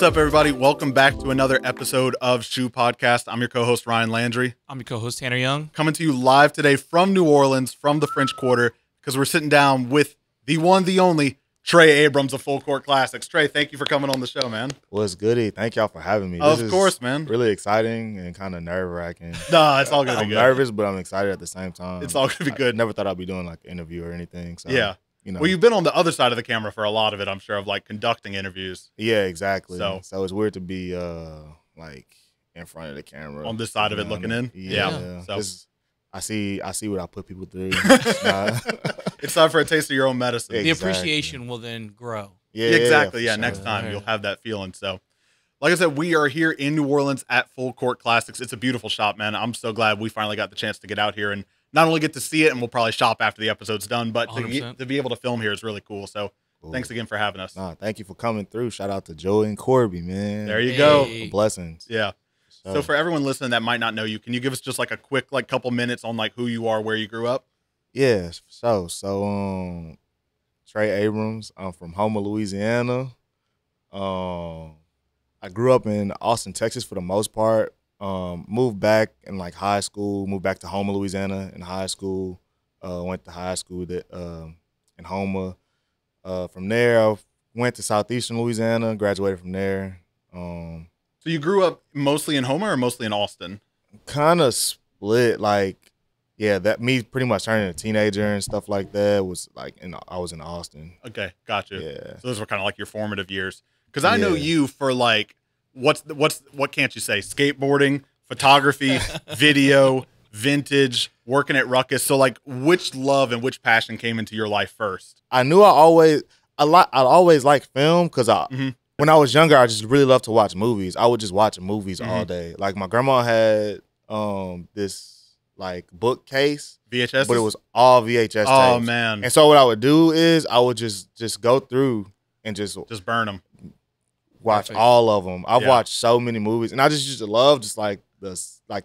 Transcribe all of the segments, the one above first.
up, everybody? Welcome back to another episode of Shoe Podcast. I'm your co-host, Ryan Landry. I'm your co-host, Tanner Young. Coming to you live today from New Orleans, from the French Quarter, because we're sitting down with the one, the only, Trey Abrams of Full Court Classics. Trey, thank you for coming on the show, man. What's goody? Thank y'all for having me. Of course, man. Really exciting and kind of nerve-wracking. Nah, it's all going to be good. I'm nervous, but I'm excited at the same time. It's all going to be good. I never thought I'd be doing like an interview or anything. So, yeah. You know. Well, you've been on the other side of the camera for a lot of it, I'm sure, of like conducting interviews. Yeah, exactly. So it's weird to be like in front of the camera. On this side of it looking in? Yeah. So I see what I put people through. it's time for a taste of your own medicine. The appreciation will then grow. Yeah, exactly. Yeah, sure. next time you'll have that feeling. So, like I said, we are here in New Orleans at Full Court Classics. It's a beautiful shop, man. I'm so glad we finally got the chance to get out here and not only get to see it, and we'll probably shop after the episode's done, but to be able to film here is really cool. So, Thanks again for having us. Nah, thank you for coming through. Shout out to Joey and Corby, man. There you go. Blessings. Yeah. So for everyone listening that might not know you, can you give us just like a quick like couple minutes on like who you are, where you grew up? Yeah, so Trey Abrams. I'm from Houma, Louisiana. I grew up in Austin, Texas for the most part. Moved back in like high school, moved back to Houma, Louisiana in high school. Went to high school in Houma. From there, I went to Southeastern Louisiana, graduated from there. So you grew up mostly in Houma or mostly in Austin? Kind of split, like, yeah, that me pretty much turning a teenager and stuff like that was like, I was in Austin. Okay, gotcha. Yeah. So those were kind of like your formative years. Because I know you for like, what can't you say? Skateboarding, photography, video, vintage, working at Rukus. So like, which love and which passion came into your life first? I knew I always liked film because when I was younger, I just really loved to watch movies. I would just watch movies all day. Like my grandma had this like bookcase, VHS, but it was all VHS tapes. Oh man! And so what I would do is I would just go through and just burn them, watch all of them. I've watched so many movies, and I just used to love just like the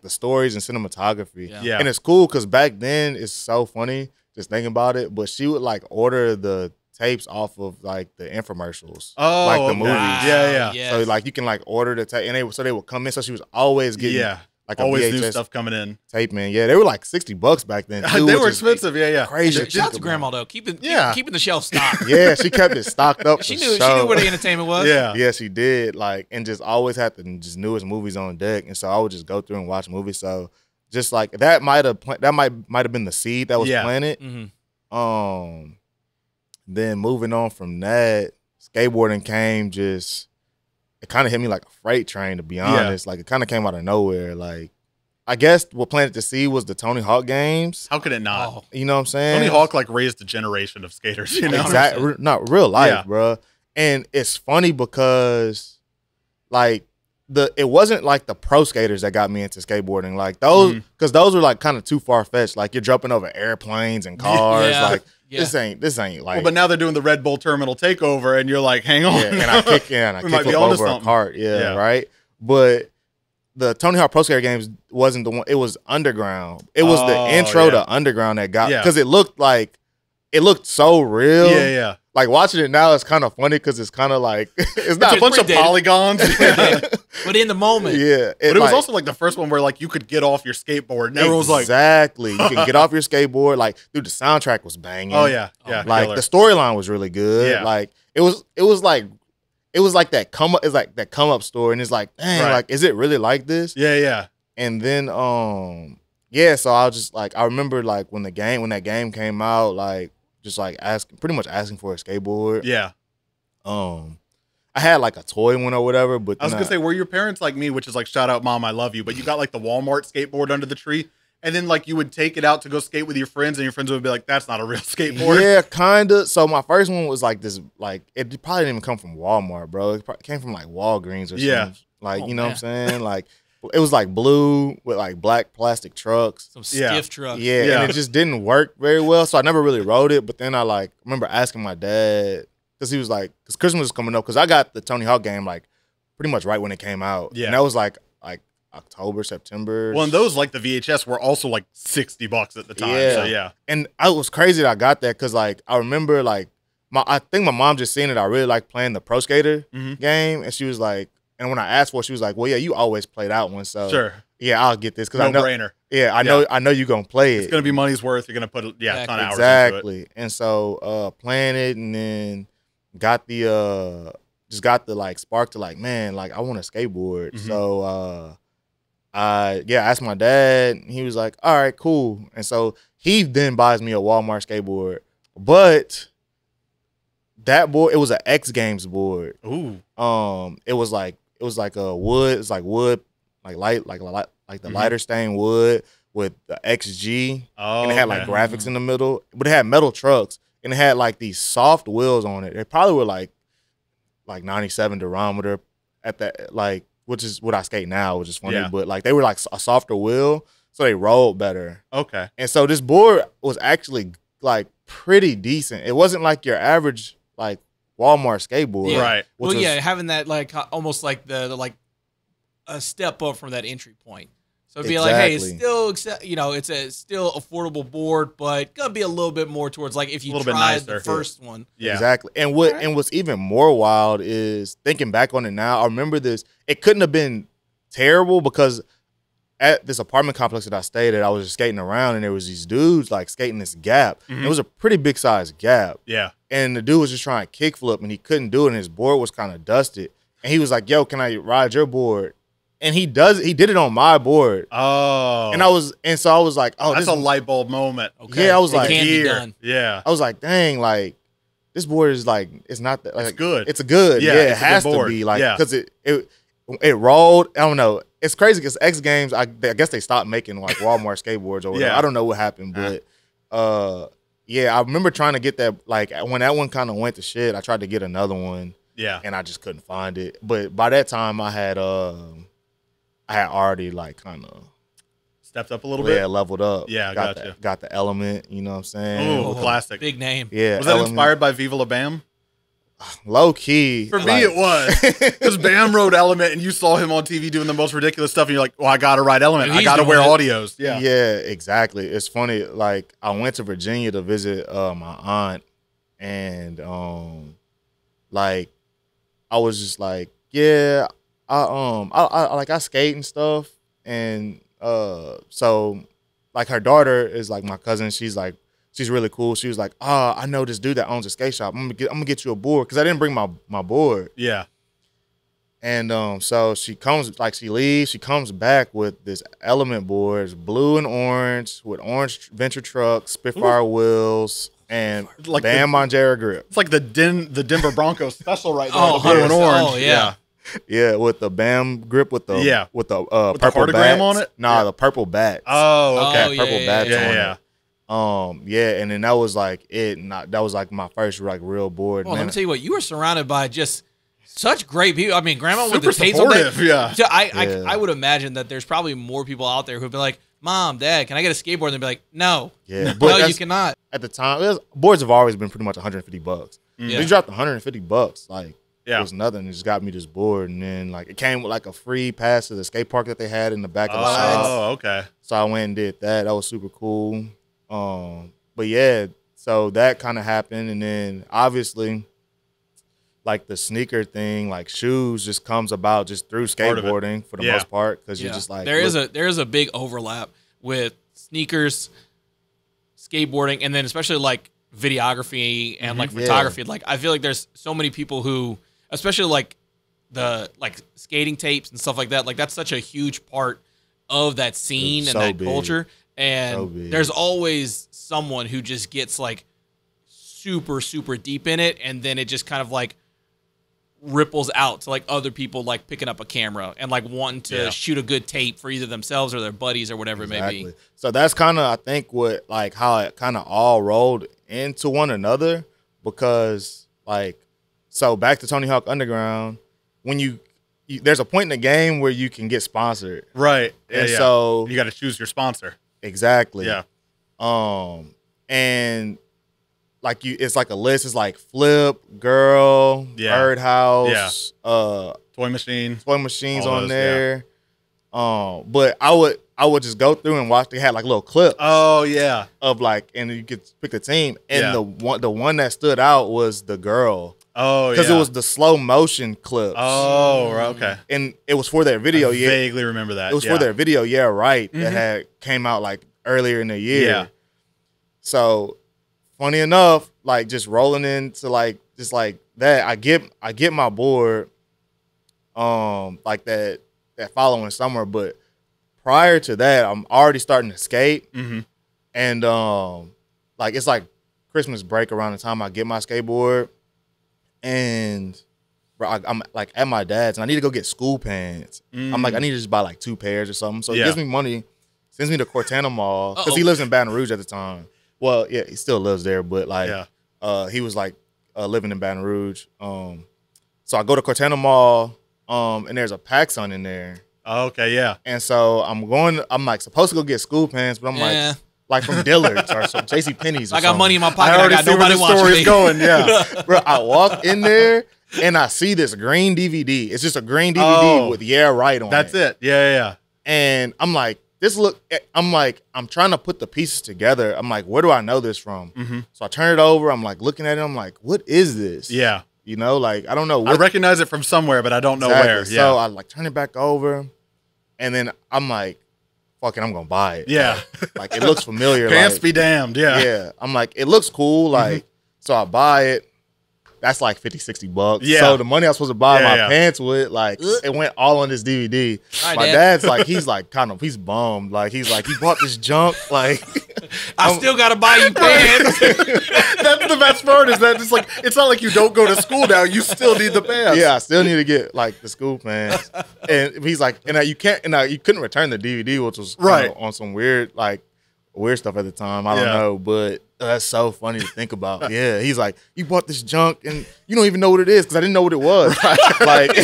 stories and cinematography. Yeah. And it's cool because back then it's so funny just thinking about it. But she would like order the tapes off of like the infomercials, like the movies. Yeah. Yes. So like you can like order the tape, and they would come in. So she was always getting like always a VHS new stuff coming in. Tape, man. Yeah, they were like $60 back then. Too, they were expensive. Yeah. Crazy. Shout out to Grandma though, keeping the shelf stocked. Yeah, she kept it stocked up. She knew where the entertainment was. Yeah, she did. Like, and just always had the just newest movies on deck, and so I would just go through and watch movies. So just like that might have been the seed that was planted. Mm-hmm. Then moving on from that, skateboarding came it kind of hit me like a freight train, to be honest. Like, it kind of came out of nowhere. Like, I guess what planted the seed was the Tony Hawk games. How could it not? Oh. You know what I'm saying? Tony Hawk like raised a generation of skaters. You know, exactly. Not real life, bro. And it's funny because, like, it wasn't like the pro skaters that got me into skateboarding. Like those, because those were like kind of too far fetched. Like you're jumping over airplanes and cars. Like this ain't like. Well, but now they're doing the Red Bull Terminal takeover, and you're like, hang on. Yeah, and I kick up over a cart. Yeah, right. But the Tony Hawk Pro Skater games wasn't the one. It was Underground. It was the intro to Underground that got because it looked so real. Yeah. Like watching it now, it's kind of funny because it's kind of like it's not a bunch of polygons, but in the moment, but it was also like the first one where like you could get off your skateboard. And everyone was like, exactly, you can get off your skateboard. Like, dude, the soundtrack was banging. Oh yeah. Like killer. The storyline was really good. Yeah. Like it was like that come up story, and it's like, dang, like is it really like this? Yeah. And then so I was just like, I remember like when that game came out, like. Just like pretty much asking for a skateboard. Yeah. I had like a toy one or whatever, but I was gonna say, were your parents like me, which is like, shout out mom, I love you, but you got like the Walmart skateboard under the tree, and then like you would take it out to go skate with your friends, and your friends would be like, that's not a real skateboard. Yeah, kinda. So my first one was like this, like it probably didn't even come from Walmart, bro. It came from like Walgreens or something. Like, you know what I'm saying? Like it was like blue with like black plastic trucks. Some stiff trucks. Yeah, and it just didn't work very well. So I never really rode it. But then I like remember asking my dad, because he was like, because Christmas was coming up, because I got the Tony Hawk game like pretty much right when it came out. Yeah. And that was like October, September. Well, and those like the VHS were also like $60 at the time. Yeah. So yeah. And I was crazy that I got that because like I remember like I think my mom just seen it. I really like playing the Pro Skater Mm-hmm. game, and she was like, and when I asked for it, she was like, well, yeah, you always play that one, so Sure. yeah, I'll get this because I know, No-brainer. yeah, I know you're gonna play it. It's gonna be money's worth. You're gonna put a ton of hours into it. Exactly, and so playing it, and then got the just got the like spark to like, man, like I want to skateboard. Mhm. So I asked my dad, and he was like, all right, cool. And so he then buys me a Walmart skateboard, but that board, it was an X Games board. Ooh. It was like a wood. It's like wood, like light, like the lighter stained wood with the XG, Oh, and it had like graphics in the middle, but it had metal trucks, and it had like these soft wheels on it. They probably were like 97 durometer at that, like, which is what I skate now, which is funny, Yeah. but like they were like a softer wheel, so they rolled better. Okay. And so this board was actually like pretty decent. It wasn't like your average like Walmart skateboard. Yeah. Right. Well, having that like almost like the like a step up from that entry point. So it'd be like, hey, it's still, it's a still affordable board, but gonna be a little bit more towards like if you tried the first one. Yeah. Exactly. And what's even more wild is thinking back on it now. I remember this. It couldn't have been terrible because at this apartment complex that I stayed at, I was just skating around and there was these dudes like skating this gap. Mhm. It was a pretty big size gap. Yeah. And the dude was just trying to kickflip and he couldn't do it and his board was kind of dusted. And he was like, yo, can I ride your board? And he did it on my board. Oh. So I was like, oh, that's a light bulb moment. Okay. Yeah, I was it like, can be done. Yeah. I was like, dang, like this board is like, it's not that, like, It's good. It's a good. Yeah, it it's a has good to board. be like, Yeah. because it rolled. I don't know. It's crazy because X Games, I guess they stopped making like Walmart skateboards or whatever. Yeah. I don't know what happened, but I remember trying to get that, like when that one kind of went to shit, I tried to get another one. Yeah. And I just couldn't find it. But by that time I had already like kind of stepped up a little bit. Leveled up. Yeah, got the Element, you know what I'm saying? Ooh, classic. Big name. Yeah. Was that inspired by Viva La Bam? Low key. For me, it was. Because Bam rode Element and you saw him on TV doing the most ridiculous stuff and you're like, well, I got to ride Element. I got to wear audios. Yeah. Yeah, exactly. It's funny. Like, I went to Virginia to visit my aunt and, like, I was just like, yeah, I skate and stuff. And, so, like, her daughter is, like, my cousin. She's really cool. She was like, oh, I know this dude that owns a skate shop. I'm gonna get you a board because I didn't bring my board. Yeah. And so she leaves. She comes back with this Element board, it's blue and orange with orange Venture trucks, Spitfire wheels, and like Bam Margera grip. It's like the Denver Broncos special right there. Oh, the blue and orange. Oh, yeah. Yeah, with the Bam grip with the purple heartogram bats on it. Nah, the purple bats. Oh, okay. Purple bats on yeah. it. And then that was like it. That was like my first like real board. Well, Man, let me tell you what, you were surrounded by just such great people. I mean, Grandma with Super the tapes on that. supportive, yeah. So I would imagine that there's probably more people out there who'd be like, Mom, Dad, can I get a skateboard? And they'd be like, no. Yeah, no, you cannot. At the time, boards have always been pretty much $150. Yeah. They dropped $150. Like, Yeah. it was nothing. It just got me this board. And then, like, it came with, like, a free pass to the skate park that they had in the back of the shop. Oh, okay. So I went and did that. That was super cool. But, yeah, so that kind of happened. And then, obviously, like, the sneaker thing, like, shoes just comes about just through skateboarding for the most part. Because you're just like... There is a big overlap with sneakers, skateboarding, and then especially, like, videography and like photography. Like, I feel like there's so many people who, especially like the like skating tapes and stuff like that, like that's such a huge part of that scene and that culture. And there's always someone who just gets like super, super deep in it, and then it just kind of like ripples out to like other people like picking up a camera and like wanting to shoot a good tape for either themselves or their buddies or whatever it may be. So that's kind of, I think, what like how it kind of all rolled into one another, because like, so back to Tony Hawk Underground, when you there's a point in the game where you can get sponsored, right? And so you got to choose your sponsor. Exactly. Yeah. And like it's like a list. It's like Flip, Girl, Birdhouse, Toy machines on there. But I I would just go through and watch. They had like little clips. Oh yeah. Of like, and you could pick the team. And Yeah. the one that stood out was the girl. Oh yeah. Because it was the slow motion clips. Oh okay. And it was for their video. I vaguely remember that. It was for their video. Yeah, right. Mm-hmm. That had came out like earlier in the year. Yeah. So funny enough, like just rolling into like just like that, I get my board, like that following summer, but prior to that, I'm already starting to skate, Mm-hmm. and like it's like Christmas break around the time I get my skateboard, and bro, I'm like at my dad's, and I need to go get school pants. I'm like, I need to just buy like 2 pairs or something. So he gives me money, sends me to Cortana Mall because he lives in Baton Rouge at the time. Well, yeah, he still lives there, but like, he was like living in Baton Rouge. So I go to Cortana Mall, and there's a PacSun in there. Oh, okay, yeah. And so I'm like supposed to go get school pants, but I'm like from Dillard's or some JCPenney's. I got money in my pocket. I already got see where nobody the watching story's me. going. Yeah, bro, I walk in there and I see this green DVD. It's just a green DVD with "Yeah Right" on it. That's it. Yeah. And I'm like, I'm trying to put the pieces together. I'm like, where do I know this from? Mm-hmm. So I turn it over. I'm like looking at it. I'm like, what is this? Yeah. You know, like I don't know. I recognize it from somewhere, but I don't know where. Yeah. So I like turn it back over, and then I'm like, fuck it, I'm gonna buy it. Yeah. Like it looks familiar. Pants like, be damned. Yeah. Yeah. I'm like, it looks cool. Like, so I buy it. That's like $50-$60. Yeah. So the money I was supposed to buy my Yeah. pants with, like, it went all on this DVD. All right, My Dad. dad's like, he's bummed. Like, he's like, you bought this junk. Like, I still gotta buy you pants. That's the best part is that it's not like you don't go to school now. You still need the pants. yeah, I still need to get like the school pants. And he's like, and you couldn't return the DVD, which was Right. on some weird stuff at the time. I don't Yeah. know, but that's so funny to think about. Yeah, he's like, you bought this junk and you don't even know what it is because I didn't know what it was. Like,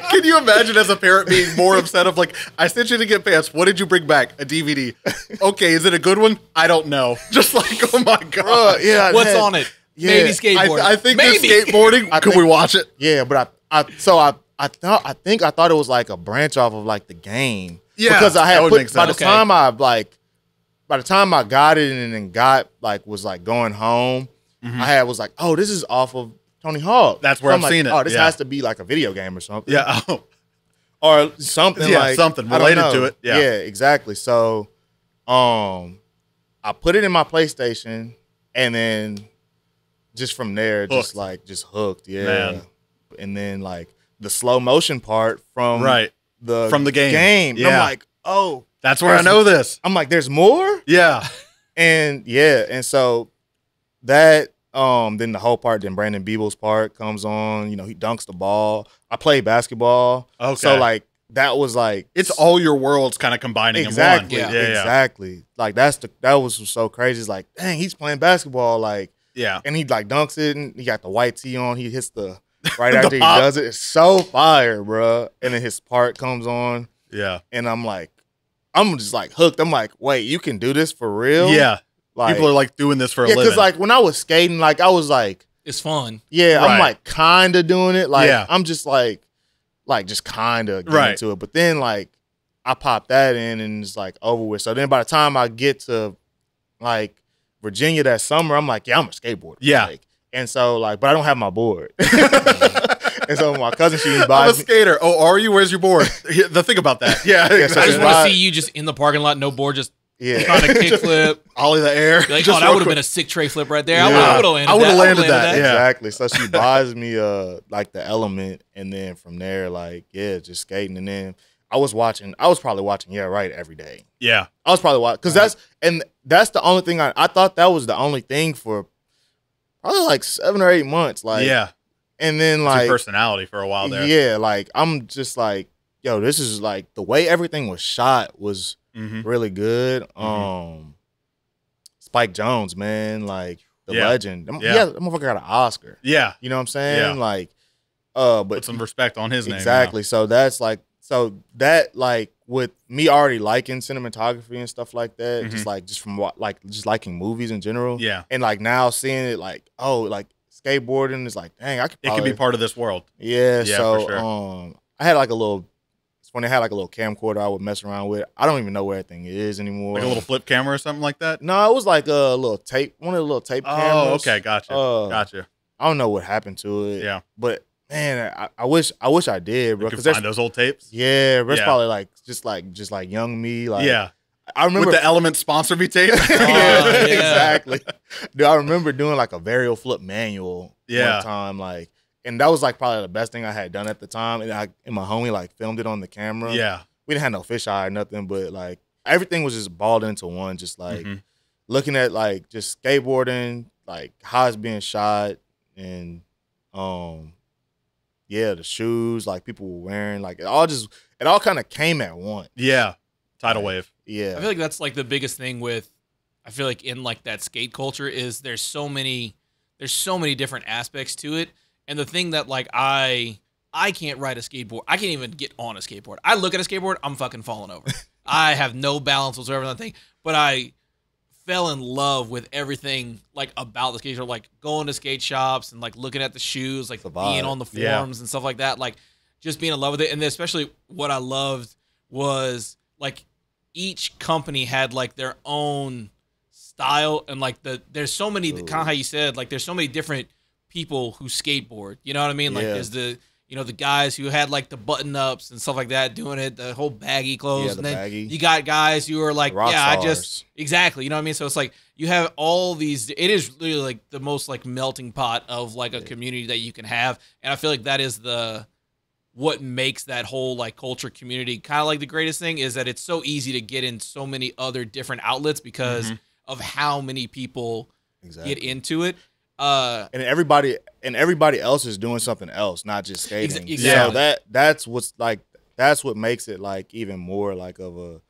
Can you imagine as a parent being more upset of like, I sent you to get pants. What did you bring back? A DVD. Okay, is it a good one? I don't know. Just like, oh my god. yeah, What's on it? Yeah. Maybe skateboarding. I think Maybe this skateboarding. Could we watch it? Yeah, but I thought it was like a branch off of like the game. Yeah, because I that had would put make by the sense. time I got it and then was going home, I was like, oh, this is off of Tony Hawk. That's where So I've I'm like, seen it. Oh, this Yeah. has to be like a video game or something. Yeah. Oh. Or something Yeah, like something I don't related know. to it. Yeah. exactly. So I put it in my PlayStation and then just from there, just hooked. Yeah. Man. And then like the slow motion part from the game. Yeah. And I'm like, oh, That's where I know this. I'm like, there's more? Yeah. And and so that then the whole part, then Brandon Beeble's part comes on, he dunks the ball. I play basketball. Okay. So like that was like It's all your worlds kind of combining exactly. in one. Yeah. Exactly. Like that was so crazy. It's like, dang, he's playing basketball, like, Yeah. and he like dunks it and he got the white tee on, he hits the right after he pop. does it. It's so fire, bro. And then his part comes on Yeah. and I'm just like hooked. I'm like, wait, you can do this for real? Yeah. Like, People are like doing this for a yeah, living. because like when I was skating, like I was like, It's fun. yeah, Right. I'm like kind of doing it. Like Yeah. I'm just like just kind of getting Right. into it. But then like I pop that in and it's like over with. So then by the time I get to like Virginia that summer, I'm like, yeah, I'm a skateboarder. Yeah. Like, and so like, but I don't have my board. And so my cousin, she I'm a buys me. skater. Oh, are you? Where's your board? The thing about that. Yeah. so I exactly. just want to Right. see you just in the parking lot, no board, just Yeah. trying to kickflip. Ollie the air. Like, Just oh, that real would have quick. been a sick tray flip right there. Yeah. I would have landed I would've that. landed that, yeah. Exactly. So she buys me like the Element, and then from there, like, yeah, just skating. And then I was probably watching Yeah Right every day. Yeah. I was probably watching because that's the only thing I thought that was the only thing for probably like 7 or 8 months. Like, Yeah. and then It's like your personality for a while there. yeah, like I'm just like, yo, this is like the way everything was shot was Mm-hmm. really good. Spike Jonze, man, like the Yeah. legend. Yeah. Yeah, that motherfucker got an Oscar. Yeah. You know what I'm saying? Yeah. Like, Put but some respect on his name. exactly. So that's like, so that like with me already liking cinematography and stuff like that, just from just liking movies in general. Yeah. And like now seeing it like, oh, like skateboarding is like, dang, I could It probably, could be part of this world. yeah. Yeah, So for sure. I had like a little funny. I had like a little camcorder I would mess around with. I don't even know where everything is anymore. Like a little flip camera or something like that? No, it was like a little tape, one of the little tape cameras. Oh, okay, gotcha. Gotcha. I don't know what happened to it. Yeah. But man, I wish I did, bro. You can find those old tapes? Yeah, that's probably like just like young me. Like I remember with the Element sponsor me tape. Exactly. Dude, I remember doing like a varial flip manual one time, like, and that was like probably the best thing I had done at the time. And my homie like filmed it on the camera. Yeah. We didn't have no fisheye or nothing, but like everything was just balled into one, just like looking at like just skateboarding, like how it's being shot, and the shoes like people were wearing, like it all kind of came at once. Yeah. Tidal wave. Yeah. I feel like that's like the biggest thing with, I feel like in like that skate culture is there's so many different aspects to it. And the thing that like I can't ride a skateboard. I can't even get on a skateboard. I look at a skateboard, I'm fucking falling over. I have no balance whatsoever on that thing. But I fell in love with everything like about the skate shop, like going to skate shops and like looking at the shoes, like being on the forums and stuff like that, like just being in love with it. And then especially what I loved was like each company had like their own style, and like there's so many, kind of how you said, like there's so many different people who skateboard, you know what I mean? Like there's the guys who had like the button ups and stuff like that doing it, the whole baggy clothes. And then you got guys who are like, exactly. You know what I mean? So it's like you have all these, it is really like the most like melting pot of like a community that you can have. And I feel like that is what makes that whole like culture community kind of like the greatest thing, is that it's so easy to get in so many other different outlets because of how many people get into it. And everybody else is doing something else, not just skating. Exactly. So that's what makes it like even more like of a,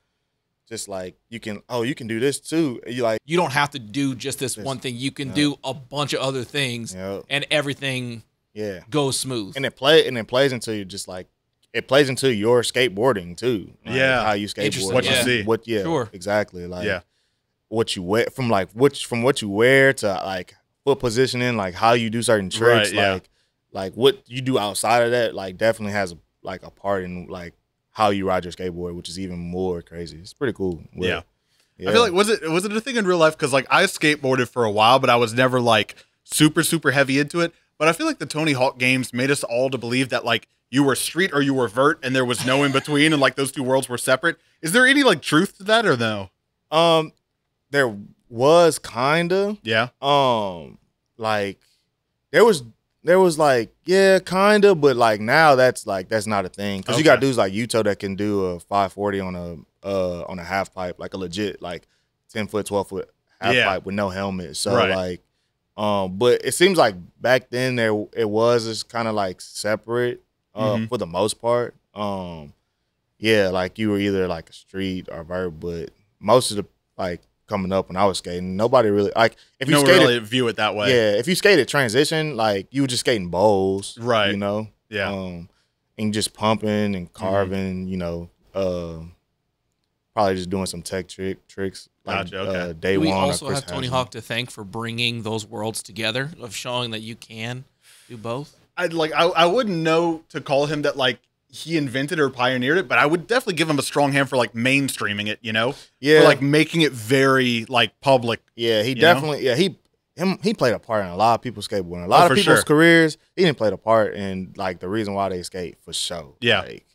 just like you can do this too. You don't have to do just this one thing. You can do a bunch of other things, and everything goes smooth. And it plays into you, just like it plays into your skateboarding too. Like how you skateboard, what you see, sure, exactly. Like what you wear, from what you wear to like foot positioning, like how you do certain tricks, like what you do outside of that, like definitely has like a part in like how you ride your skateboard, which is even more crazy. It's pretty cool. I feel like was it a thing in real life? Because like I skateboarded for a while, but I was never like super heavy into it. But I feel like the Tony Hawk games made us all to believe that like you were street or you were vert, and there was no in between, and like those two worlds were separate. Is there any like truth to that or no? There was kinda. Yeah. Like there was like, kinda, but like now that's not a thing. Cause you got dudes like Yuto that can do a 540 on a half pipe, like a legit like 10-foot, 12-foot half pipe with no helmet. So like but it seems like back then it was just kind of like separate for the most part. Like you were either like a street or vert, but most of the like coming up when I was skating, nobody really like if you skated, really view it that way. Yeah, if you skated transition, like you were just skating bowls, right? You know, and just pumping and carving, you know, probably just doing some tech tricks. Like, day one. We also have Tony Hawk to thank for bringing those worlds together, of showing that you can do both. I wouldn't know to call him that like he invented or pioneered it, but I would definitely give him a strong hand for like mainstreaming it, you know? For like making it very like public. Yeah, he definitely he played a part in a lot of people's skateboarding. A lot of people's careers, he didn't play a part in like the reason why they skate for sure. Yeah. Like,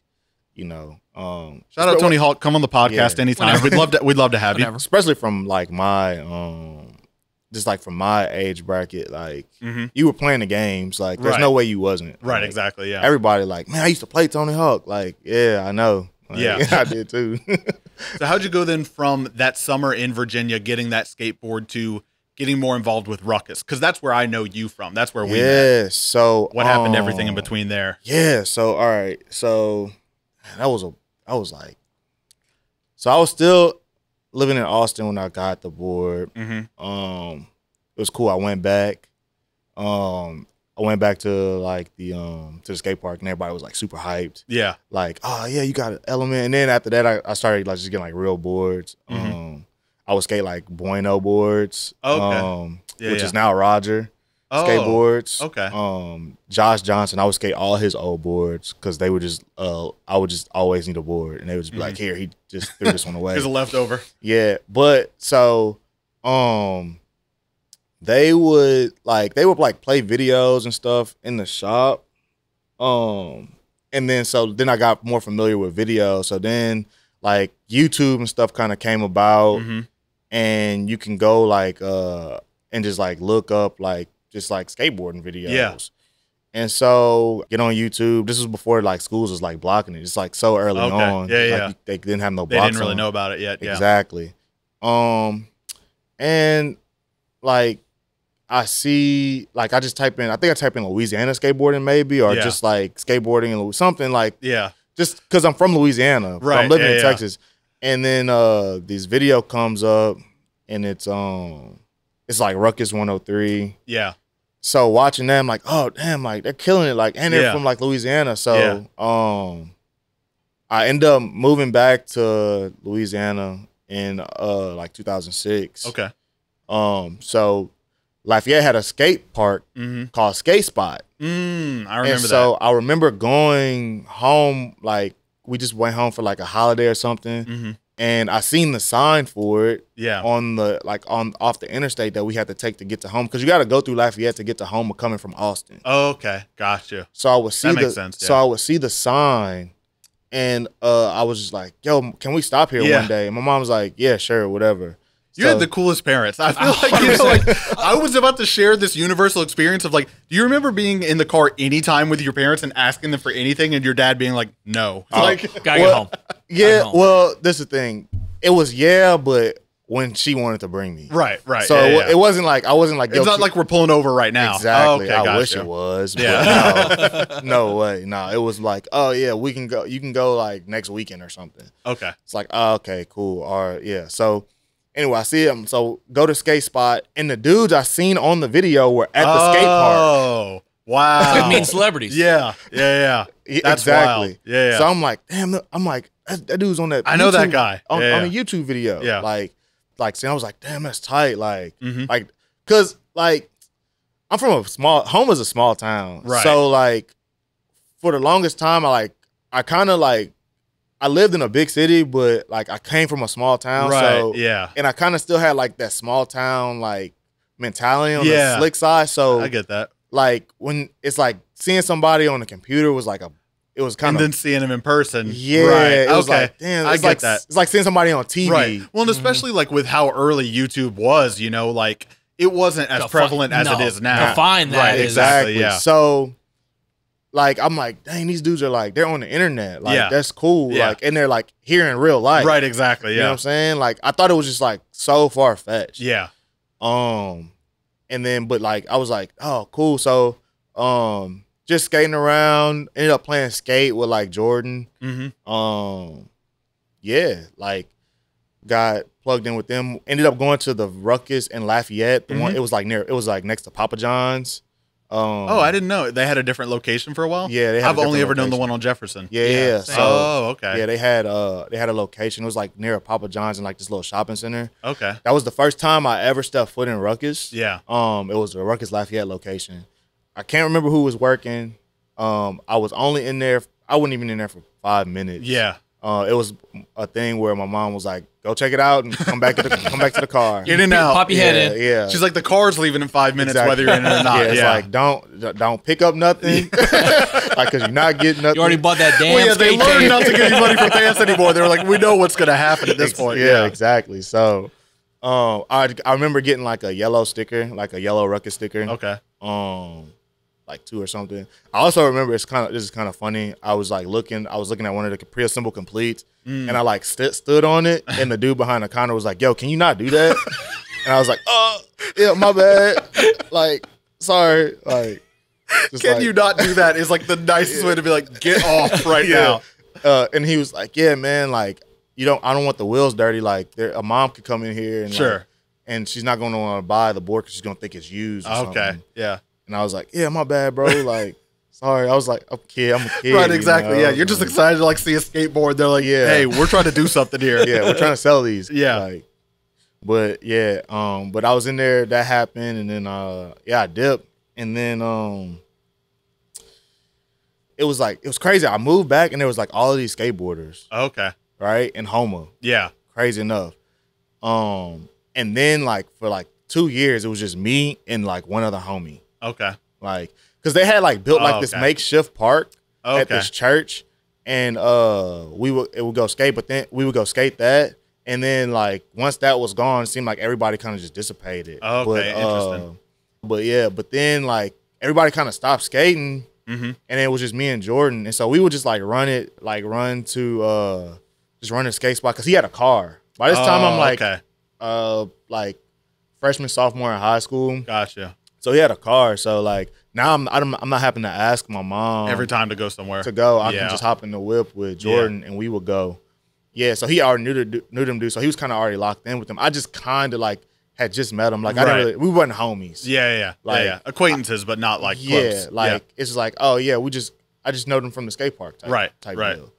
you know, shout out Tony Hawk, come on the podcast anytime. Whenever. We'd love to have you. Especially from like my just like from my age bracket, like you were playing the games, like there's no way you wasn't. Right, like, exactly. Yeah. Everybody like, man, I used to play Tony Hawk. Like, yeah, I know. Like, I did too. So how'd you go then from that summer in Virginia, getting that skateboard, to getting more involved with Rukus? Because that's where I know you from. That's where we met. So what happened? Everything in between there. Yeah. So all right. So I was still living in Austin when I got the board. It was cool. I went back. I went back to like to the skate park, and everybody was like super hyped. Yeah. Like, oh yeah, you got an Element. And then after that, I started like just getting like real boards. I would skate like Bueno boards. Which is now Roger. skateboards. Okay. Josh Johnson, I would skate all his old boards because they would just I would just always need a board, and they would just be like, here, he just threw this one away. Here's a leftover. Yeah, but so they would play videos and stuff in the shop. And then I got more familiar with video. So then like YouTube and stuff kind of came about, and you can go like and just like look up like just like skateboarding videos. Yeah. And so get on YouTube. This was before like schools was like blocking it. It's like so early on. Yeah, like, they didn't have no They blocks. didn't really know about it yet. Yeah. Exactly. And like I see, like I just type in, I think I type in Louisiana skateboarding maybe, or just like skateboarding and something like, just because I'm from Louisiana, right? I'm living in Texas, and then this video comes up, and it's like Rukus 103. Yeah. So watching them, like, oh damn, like they're killing it, like, and they're from like Louisiana. So I end up moving back to Louisiana in like 2006. Okay. So Lafayette had a skate park called Skate Spot. I remember that. So I remember going home, like we just went home for like a holiday or something, and I seen the sign for it on the off the interstate that we had to take to get to home, because you got to go through Lafayette to get to home coming from Austin. Oh, okay, gotcha. So I would see that makes sense. So I would see the sign, and I was just like, "Yo, can we stop here one day?" And my mom was like, "Yeah, sure, whatever." You had the coolest parents. I feel like, I was about to share this universal experience of like, do you remember being in the car anytime with your parents and asking them for anything, and your dad being like, no, like gotta get home. Yeah, well, this is the thing. It was but when she wanted to bring me, right. So it wasn't like I wasn't like, it's not like we're pulling over right now. Exactly. Oh, okay, I wish it was. But no way. No, it was like, oh yeah, we can go. You can go like next weekend or something. Okay. It's like, oh, okay, cool. All right, yeah. So. Anyway, I see them. So go to Skate Spot, and the dudes I seen on the video were at the skate park. Oh, wow! Like meeting celebrities. Yeah. That's exactly. Wild. Yeah. So I'm like, damn. I'm like, that dude's on that. I know that guy on a YouTube video. Yeah. Like, see, I was like, damn, that's tight. Like, cause like, I'm from Homa's a small town. Right. So like, for the longest time, I kind of like. I lived in a big city, but like I came from a small town, so and I kind of still had like that small town like mentality on the slick side. So I get that. Like when it's like seeing somebody on the computer was like it was kind of, and then seeing him in person, it was like, damn, I get that. It's like seeing somebody on TV, right? Well, and especially like with how early YouTube was, you know, like it wasn't as prevalent as it is now. Define that, right? Exactly. Yeah. So. Like, I'm like, dang, these dudes are like, they're on the internet. Like, that's cool. Yeah. Like, and they're like here in real life. Right, exactly. Yeah. You know what I'm saying? Like, I thought it was just like so far fetched. Yeah. And then, but like, I was like, oh, cool. So, just skating around, ended up playing skate with like Jordan. Yeah, like, got plugged in with them. Ended up going to the Rukus in Lafayette. The one, it was like next to Papa John's. I didn't know they had a different location for a while. Yeah, I've only ever known the one on Jefferson. Yeah. So, okay. Yeah, they had a location. It was like near a Papa John's in like this little shopping center. Okay. That was the first time I ever stepped foot in Rukus. Yeah. It was a Rukus Lafayette location. I can't remember who was working. I was only in there. I wasn't even in there for 5 minutes. Yeah. It was a thing where my mom was like, "Go check it out and come back to the car. Get in now. Pop your head in." Yeah. She's like, the car's leaving in 5 minutes, Exactly. whether you're in it or not. It's like don't pick up nothing, like because you're not getting nothing. You already bought that damn. Well, yeah, they skate learned tape. not to give you money for pants anymore. They're like, we know what's going to happen at this point. Yeah, exactly. So, I remember getting like a yellow sticker, like a yellow Rukus sticker. Okay. Like 2 or something. I also remember this is kind of funny. I was looking at one of the Capri Symbol Completes, and I like stood on it, and the dude behind the counter was like, "Yo, can you not do that?" And I was like, "Oh, yeah, my bad. Like, sorry. Like, Can you not do that? Is like the nicest way to be like, get off right now." And he was like, "Yeah, man. Like, I don't want the wheels dirty. Like, a mom could come in here and sure, and she's not going to want to buy the board because she's going to think it's used." Or something. Yeah. And I was like, "Yeah, my bad, bro. Like, sorry." I was like, I'm a kid. Right, exactly. You know? Yeah, you're just excited to like see a skateboard. They're like, hey, we're trying to do something here. Yeah, we're trying to sell these. Yeah. Like, but I was in there. That happened, and then I dipped. And then it was crazy. I moved back and there was like all of these skateboarders. Okay. Right? In Houma. Yeah. Crazy enough. And then like for like 2 years it was just me and like one other homie. Okay. Like, cause they had like built like this makeshift park at this church, and it would go skate, but then we would go skate that, and then like once that was gone, it seemed like everybody kind of just dissipated. Okay, interesting. But then like everybody kind of stopped skating, and it was just me and Jordan, and so we would just like run to a skate spot, cause he had a car. By this time I'm like freshman, sophomore in high school. Gotcha. So he had a car. So like now I'm not having to ask my mom every time to go somewhere. I can just hop in the whip with Jordan and we would go. Yeah. So he already knew them dudes. So he was kind of already locked in with them. I just kind of like had just met him. Like we weren't homies. Yeah. Like acquaintances, but not like close. It's just like, oh yeah, I just know them from the skate park type deal.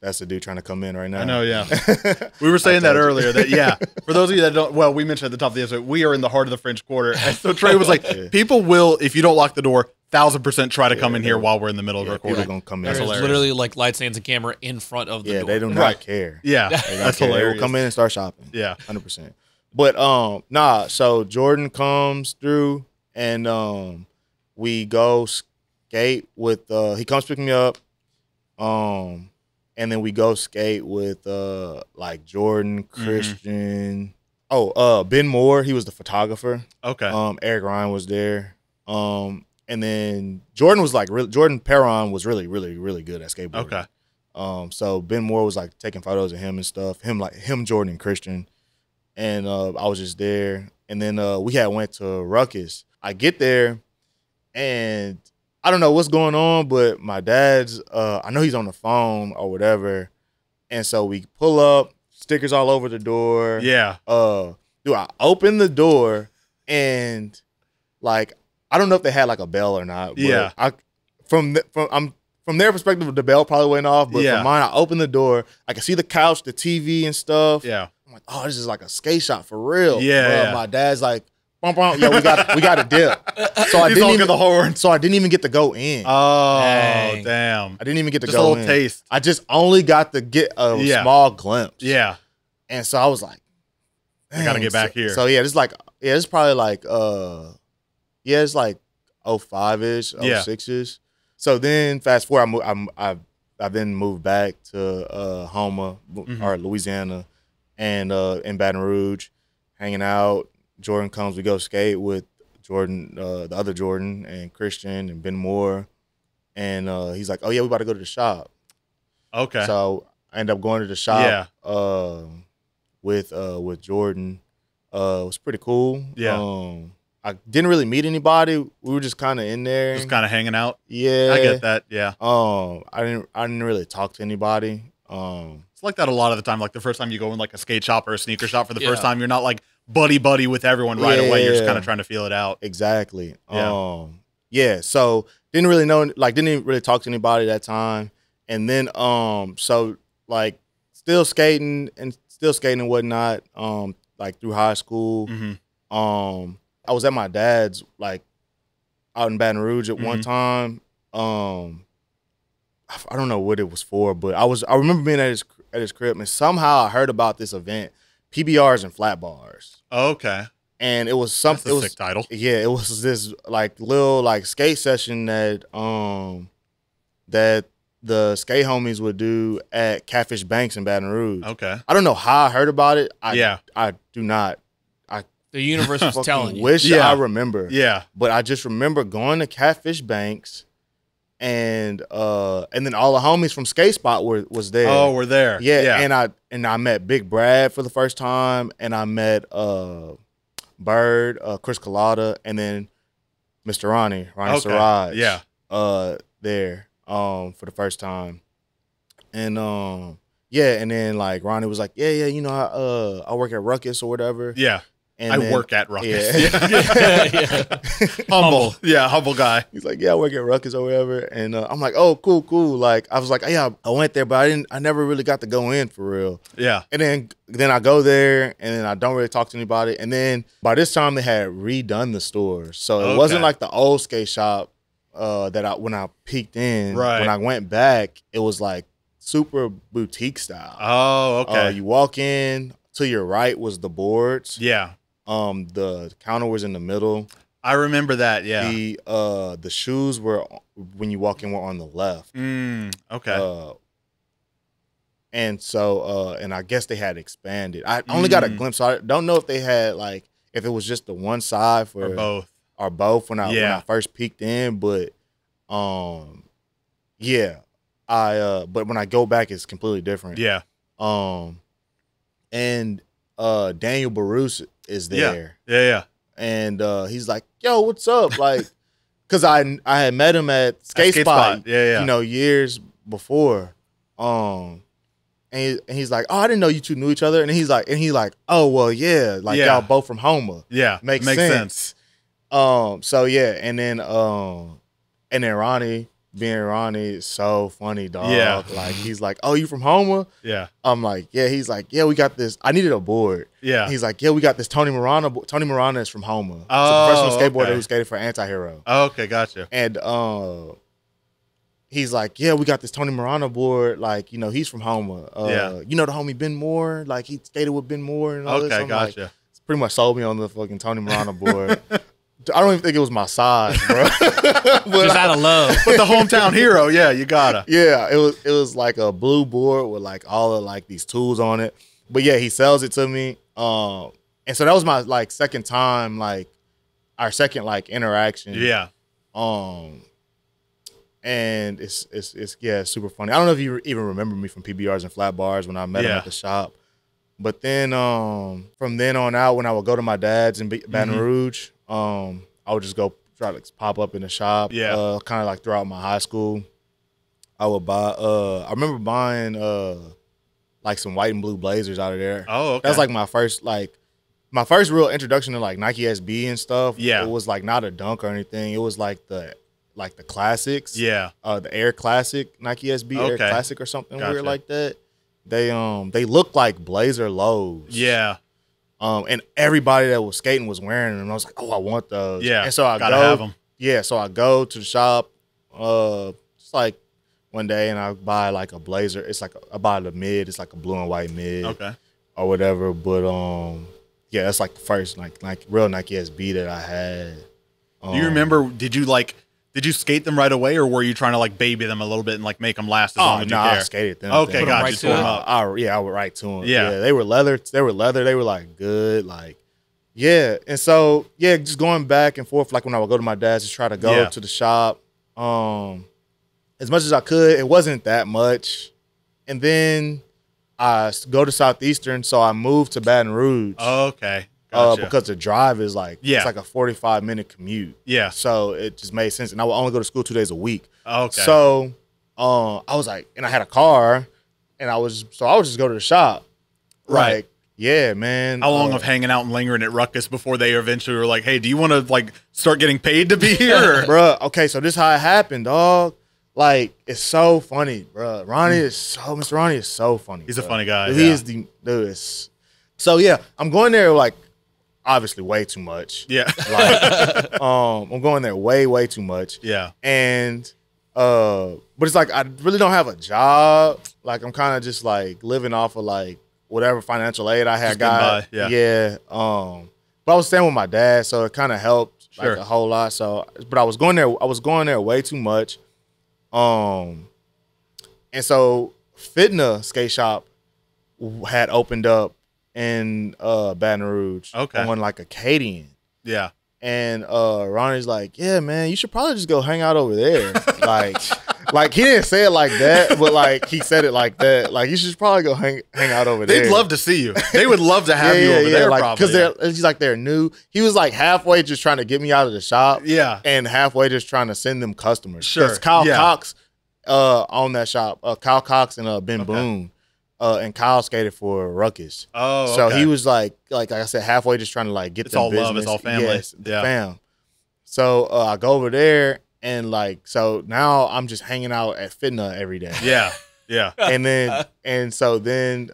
That's the dude trying to come in right now. I know, yeah. We were saying that earlier. That for those of you that don't, well, we mentioned at the top of the episode, we are in the heart of the French Quarter. And so Trey was like, people will, if you don't lock the door, 1,000% try to come in here while we're in the middle of recording. People gonna come in. There's literally like light stands and camera in front of the door. They do not care. Yeah, that's hilarious. They will come in and start shopping. Yeah, 100%. But so Jordan comes through and we go skate with. He comes pick me up. And then we go skate with like Jordan, Christian. Ben Moore, he was the photographer. Okay. Eric Ryan was there. And then Jordan was like Jordan Perron was really, really, really good at skateboarding. Okay. So Ben Moore was like taking photos of him and stuff. Him, Jordan, and Christian. And I was just there. And then we had went to Rukus. I get there and I don't know what's going on, but my dad's, I know he's on the phone or whatever. And so we pull up, stickers all over the door. Yeah. I open the door and like, I don't know if they had like a bell or not. But from their perspective, the bell probably went off. But from mine, I open the door. I can see the couch, the TV and stuff. Yeah. I'm like, oh, this is like a skate shop for real. Yeah. My dad's like, we got a dip. So I didn't even get to go in. Oh, damn. I didn't even get to just go in. Just a little taste. I just only got to get a small glimpse. Yeah. And so I was like, I got to get back here. So it's probably like, it's like 05-ish, 06-ish. So then fast forward, I've then moved back to Houma or Louisiana and in Baton Rouge, hanging out. Jordan comes, we go skate with Jordan, the other Jordan, and Christian and Ben Moore. And he's like, oh, yeah, we about to go to the shop. Okay. So I ended up going to the shop with Jordan. It was pretty cool. Yeah. I didn't really meet anybody. We were just kind of in there. Just kind of hanging out? Yeah. I get that, yeah. I didn't really talk to anybody. It's like that a lot of the time. Like the first time you go in like a skate shop or a sneaker shop for the first time, you're not like buddy with everyone right away. You're just kind of trying to feel it out. Exactly. Yeah. So didn't even really talk to anybody that time. And then so like still skating and whatnot, like through high school. I was at my dad's like out in Baton Rouge at one time. I don't know what it was for, but I remember being at his crib, and somehow I heard about this event, PBRs and flat bars. Okay. And it was something. That's a sick title. Yeah, it was this like little like skate session that that the skate homies would do at Catfish Banks in Baton Rouge. Okay. I don't know how I heard about it. I do not. The universe was telling you. Wish I remember. Yeah. But I just remember going to Catfish Banks. And then all the homies from Skate Spot was there. Oh, we're there. Yeah. And I met Big Brad for the first time, and I met Bird, Chris Collada, and then Mr. Ronnie Siraj. Yeah. There for the first time. And and then like Ronnie was like, yeah, you know, I work at Rukus or whatever. Yeah. And I work at Rukus. Yeah. Humble. Yeah, humble guy. He's like, yeah, I work at Rukus or whatever. And I'm like, oh, cool. Like, I was like, yeah, I went there, but I never really got to go in for real. Yeah. And then I go there, and then I don't really talk to anybody. And then by this time, they had redone the store. So it wasn't like the old skate shop when I peeked in. Right. When I went back, it was like super boutique style. Oh, okay. You walk in, to your right was the boards. Yeah. The counter was in the middle. I remember that, yeah. The shoes were, when you walk in, were on the left. Okay. And so, and I guess they had expanded. I only got a glimpse. So I don't know if they had, like, if it was just the one side for or both when I first peeked in, but yeah. But when I go back, it's completely different. Yeah. And Daniel Barus is there. Yeah. And he's like, yo, what's up? Like, because I had met him at Skate Spot, yeah. Years before. And he's like, oh, I didn't know you two knew each other. And he's like, oh, well, yeah, like y'all both from Houma. Yeah, makes sense. So yeah, and then Ronnie, being Ronnie, is so funny, dog. Yeah. Like, he's like, oh, you from Houma? Yeah. I'm like, yeah. He's like, yeah, we got this. I needed a board. Yeah. He's like, yeah, we got this Tony Morana. Tony Morana is from Houma. He's Oh, a professional skateboarder okay. who skated for Anti-Hero. Oh, okay, gotcha. And he's like, yeah, we got this Tony Morana board. Like, he's from Houma. You know the homie Ben Moore? Like, he skated with Ben Moore and all this. Okay, I'm gotcha. Like, pretty much sold me on the fucking Tony Morana board. I don't even think it was my size, bro. Just out of love. But the hometown hero, yeah, you gotta. Yeah, it was like a blue board with like all of like these tools on it. But yeah, he sells it to me. And so that was my like second time, like our second like interaction. Yeah. And it's super funny. I don't know if you even remember me from PBRs and flat bars when I met him at the shop. But then from then on out, when I would go to my dad's in Baton Rouge, I would just go try to pop up in the shop. Yeah. Kind of like throughout my high school. I would buy I remember buying like some white and blue blazers out of there. Oh, okay. That's like my first real introduction to like Nike SB and stuff. Yeah. It was like not a dunk or anything. It was like the classics. Yeah. The Air Classic, Nike SB Air Classic or something weird like that. They look like blazer lows. Yeah. And everybody that was skating was wearing them. I was like, oh, I want those. Yeah. And so I gotta have them. Yeah. So I go to the shop, just like one day, and I buy like a blazer. It's like I buy the mid. It's like a blue and white mid. Okay. Or whatever. But yeah, that's like the first like real Nike SB that I had. Do you remember? Did you skate them right away, or were you trying to like baby them a little bit and like make them last as long as you care? I skated them. Okay, got right you. to them. I would write to them. Yeah. They were leather. They were like good. Like, yeah. And so, yeah, just going back and forth, like when I would go to my dad's to try to go to the shop, as much as I could. It wasn't that much. And then I go to Southeastern, so I moved to Baton Rouge. Okay. Gotcha. Because the drive is like, it's like a 45-minute commute. Yeah. So it just made sense. And I would only go to school 2 days a week. Okay. So I was like, and I had a car, and I would just go to the shop. Right. Like, yeah, man. How long of hanging out and lingering at Rukus before they eventually were like, hey, do you want to like start getting paid to be here? Bruh, okay, so this is how it happened, dog. Like, it's so funny, bruh. Mr. Ronnie is so funny. He's a funny guy. He is the dude. So yeah, I'm going there like obviously way too much. Yeah. Like, I'm going there way too much. Yeah. And but it's like I really don't have a job. Like, I'm kind of just like living off of like whatever financial aid I had got. Yeah. But I was staying with my dad, so it kind of helped like a whole lot. So, but I was going there way too much. And so Fidna skate shop had opened up in Baton Rouge on like Acadian. Yeah. And Ronnie's like, yeah, man, you should probably just go hang out over there. like he didn't say it like that, but like he said it like that. Like, you should probably go hang out over there. They'd love to see you. They would love to have you over there, like, probably. Because they're new. He was like halfway just trying to get me out of the shop. Yeah. And halfway just trying to send them customers. Sure. Kyle Cox owned that shop. Kyle Cox and Ben Boone. and Kyle skated for Rukus. Oh, okay. So he was like I said, halfway just trying to like get It's them all business. love. It's all family. Yes, Yeah. fam. So I go over there and like so now I'm just hanging out at Fidna every day. Yeah. Yeah. And so then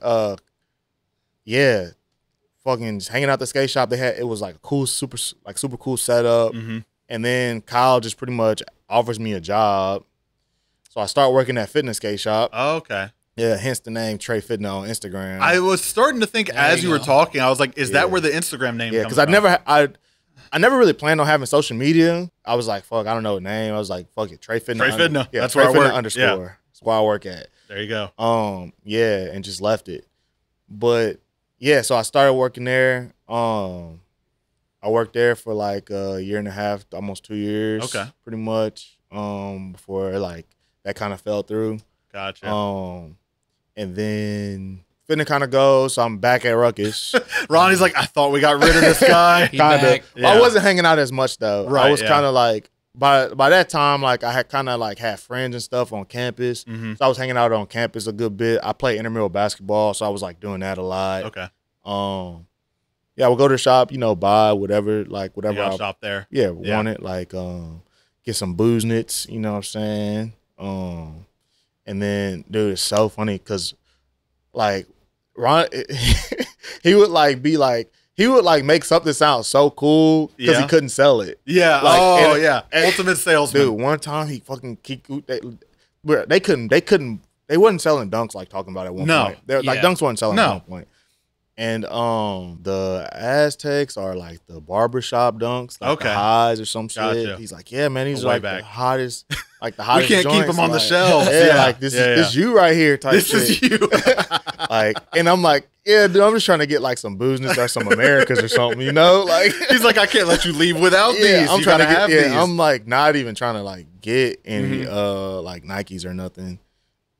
yeah, fucking just hanging out the skate shop. It was like a cool, super cool setup. Mm-hmm. And then Kyle just pretty much offers me a job. So I start working at Fidna skate shop. Oh, okay. Yeah, hence the name Trey Fidna on Instagram. I was starting to think as you were talking, I was like, is that where the Instagram name comes from? Because I never really planned on having social media. I was like, fuck, I don't know the name. I was like, fuck it, Trey Fidna. Trey Fidna. Yeah, that's Trey where I Fidna work. underscore. Yeah. That's where I work at. There you go. Yeah, and just left it. But yeah, so I started working there. I worked there for like a year and a half, almost 2 years. Okay. Pretty much. Before like that kind of fell through. Gotcha. And then Fidna kind of goes, so I'm back at Rukus. Ronnie's like, I thought we got rid of this guy. Kinda. Yeah. I wasn't hanging out as much though. Right, I was yeah. kind of like by that time, like I had kind of like had friends and stuff on campus. Mm-hmm. So I was hanging out on campus a good bit. I played intramural basketball, so I was like doing that a lot. Okay. Yeah, I would go to the shop, buy whatever You I shop there. yeah, wanted, like get some booze nits, you know what I'm saying? And then dude, it's so funny because like Ron he would like be like he would like make something sound so cool because he couldn't sell it. Yeah. Like, and ultimate salesman. Dude, one time he fucking they wasn't selling dunks like talking about at one point. Like dunks wasn't selling at one point. And the Aztecs are like the barbershop dunks, like the highs or some shit. Gotcha. He's like, yeah, man, these are like the hottest, we can't keep joints. them on the Like, shelves. Yeah, like this is you right here type This shit. is you. Like, and I'm like, yeah, dude, I'm just trying to get like some boozness or some Americas or something, Like he's like, I can't let you leave without these. I'm You trying to gotta have get. these. I'm like not even trying to like get any like Nikes or nothing.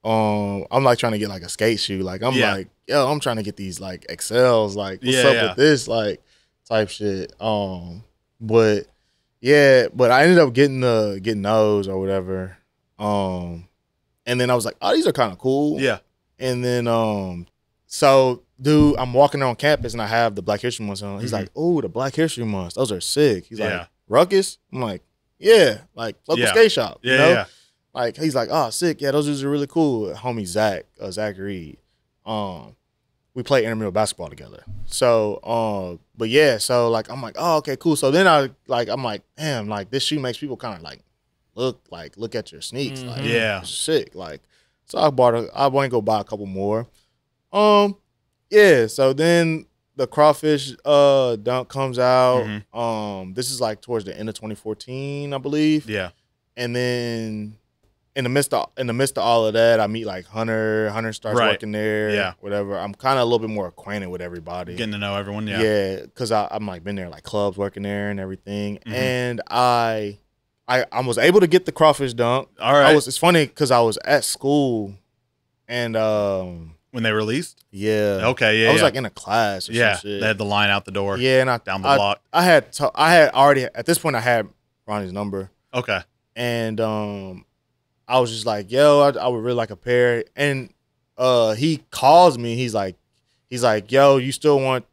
I'm like trying to get like a skate shoe. Like I'm like, yo, I'm trying to get these like XLs. Like, what's up with this? Like, type shit. But I ended up getting those or whatever. And then I was like, oh, these are kind of cool. Yeah. And then so dude, I'm walking on campus and I have the Black History Month on. He's like, oh, the Black History Month, those are sick. He's like, Rukus? I'm like, yeah, like local skate shop. You know? Like he's like, oh, sick. Yeah, those dudes are really cool. Homie Zach Reed. We play intramural basketball together. So, but yeah, so like I'm like, oh, okay, cool. So then I'm like, damn, like this shoe makes people kind of like look at your sneaks. Like, it's sick. Like, so I went to go buy a couple more. Yeah. So then the crawfish dunk comes out. This is like towards the end of 2014, I believe. Yeah. And then in the midst of all of that, I meet like Hunter. Hunter starts working there. Yeah. Whatever. I'm kind of a little bit more acquainted with everybody. Getting to know everyone. Yeah. Yeah. Because I'm like been there, like clubs working there and everything. And I was able to get the crawfish dunk. All right. It's funny because I was at school and when they released? Yeah. Okay, yeah. I was like in a class or some shit. They had the line out the door. Yeah, and down the block. I had already at this point I had Ronnie's number. Okay. And I was just like, yo, I would really like a pair. And he calls me. He's like, yo, you still want,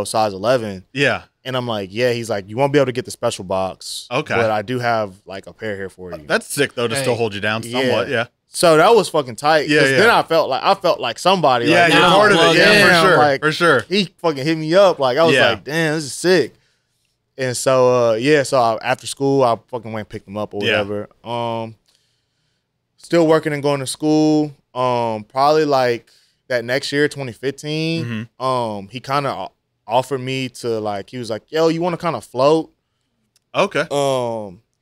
size 11? Yeah. And I'm like, yeah. He's like, you won't be able to get the special box. Okay. But I do have like a pair here for you. That's sick though to still hold you down somewhat. Yeah. So that was fucking tight. Yeah. Then I felt like somebody. Yeah, like, you're part of it. Yeah, damn, for sure. Like, for sure. He fucking hit me up. Like I was like, damn, this is sick. And so so after school I fucking went and picked him up or whatever. Still working and going to school. Probably like that next year, 2015. He kind of offered me to like. He was like, "Yo, you want to kind of float?" Okay.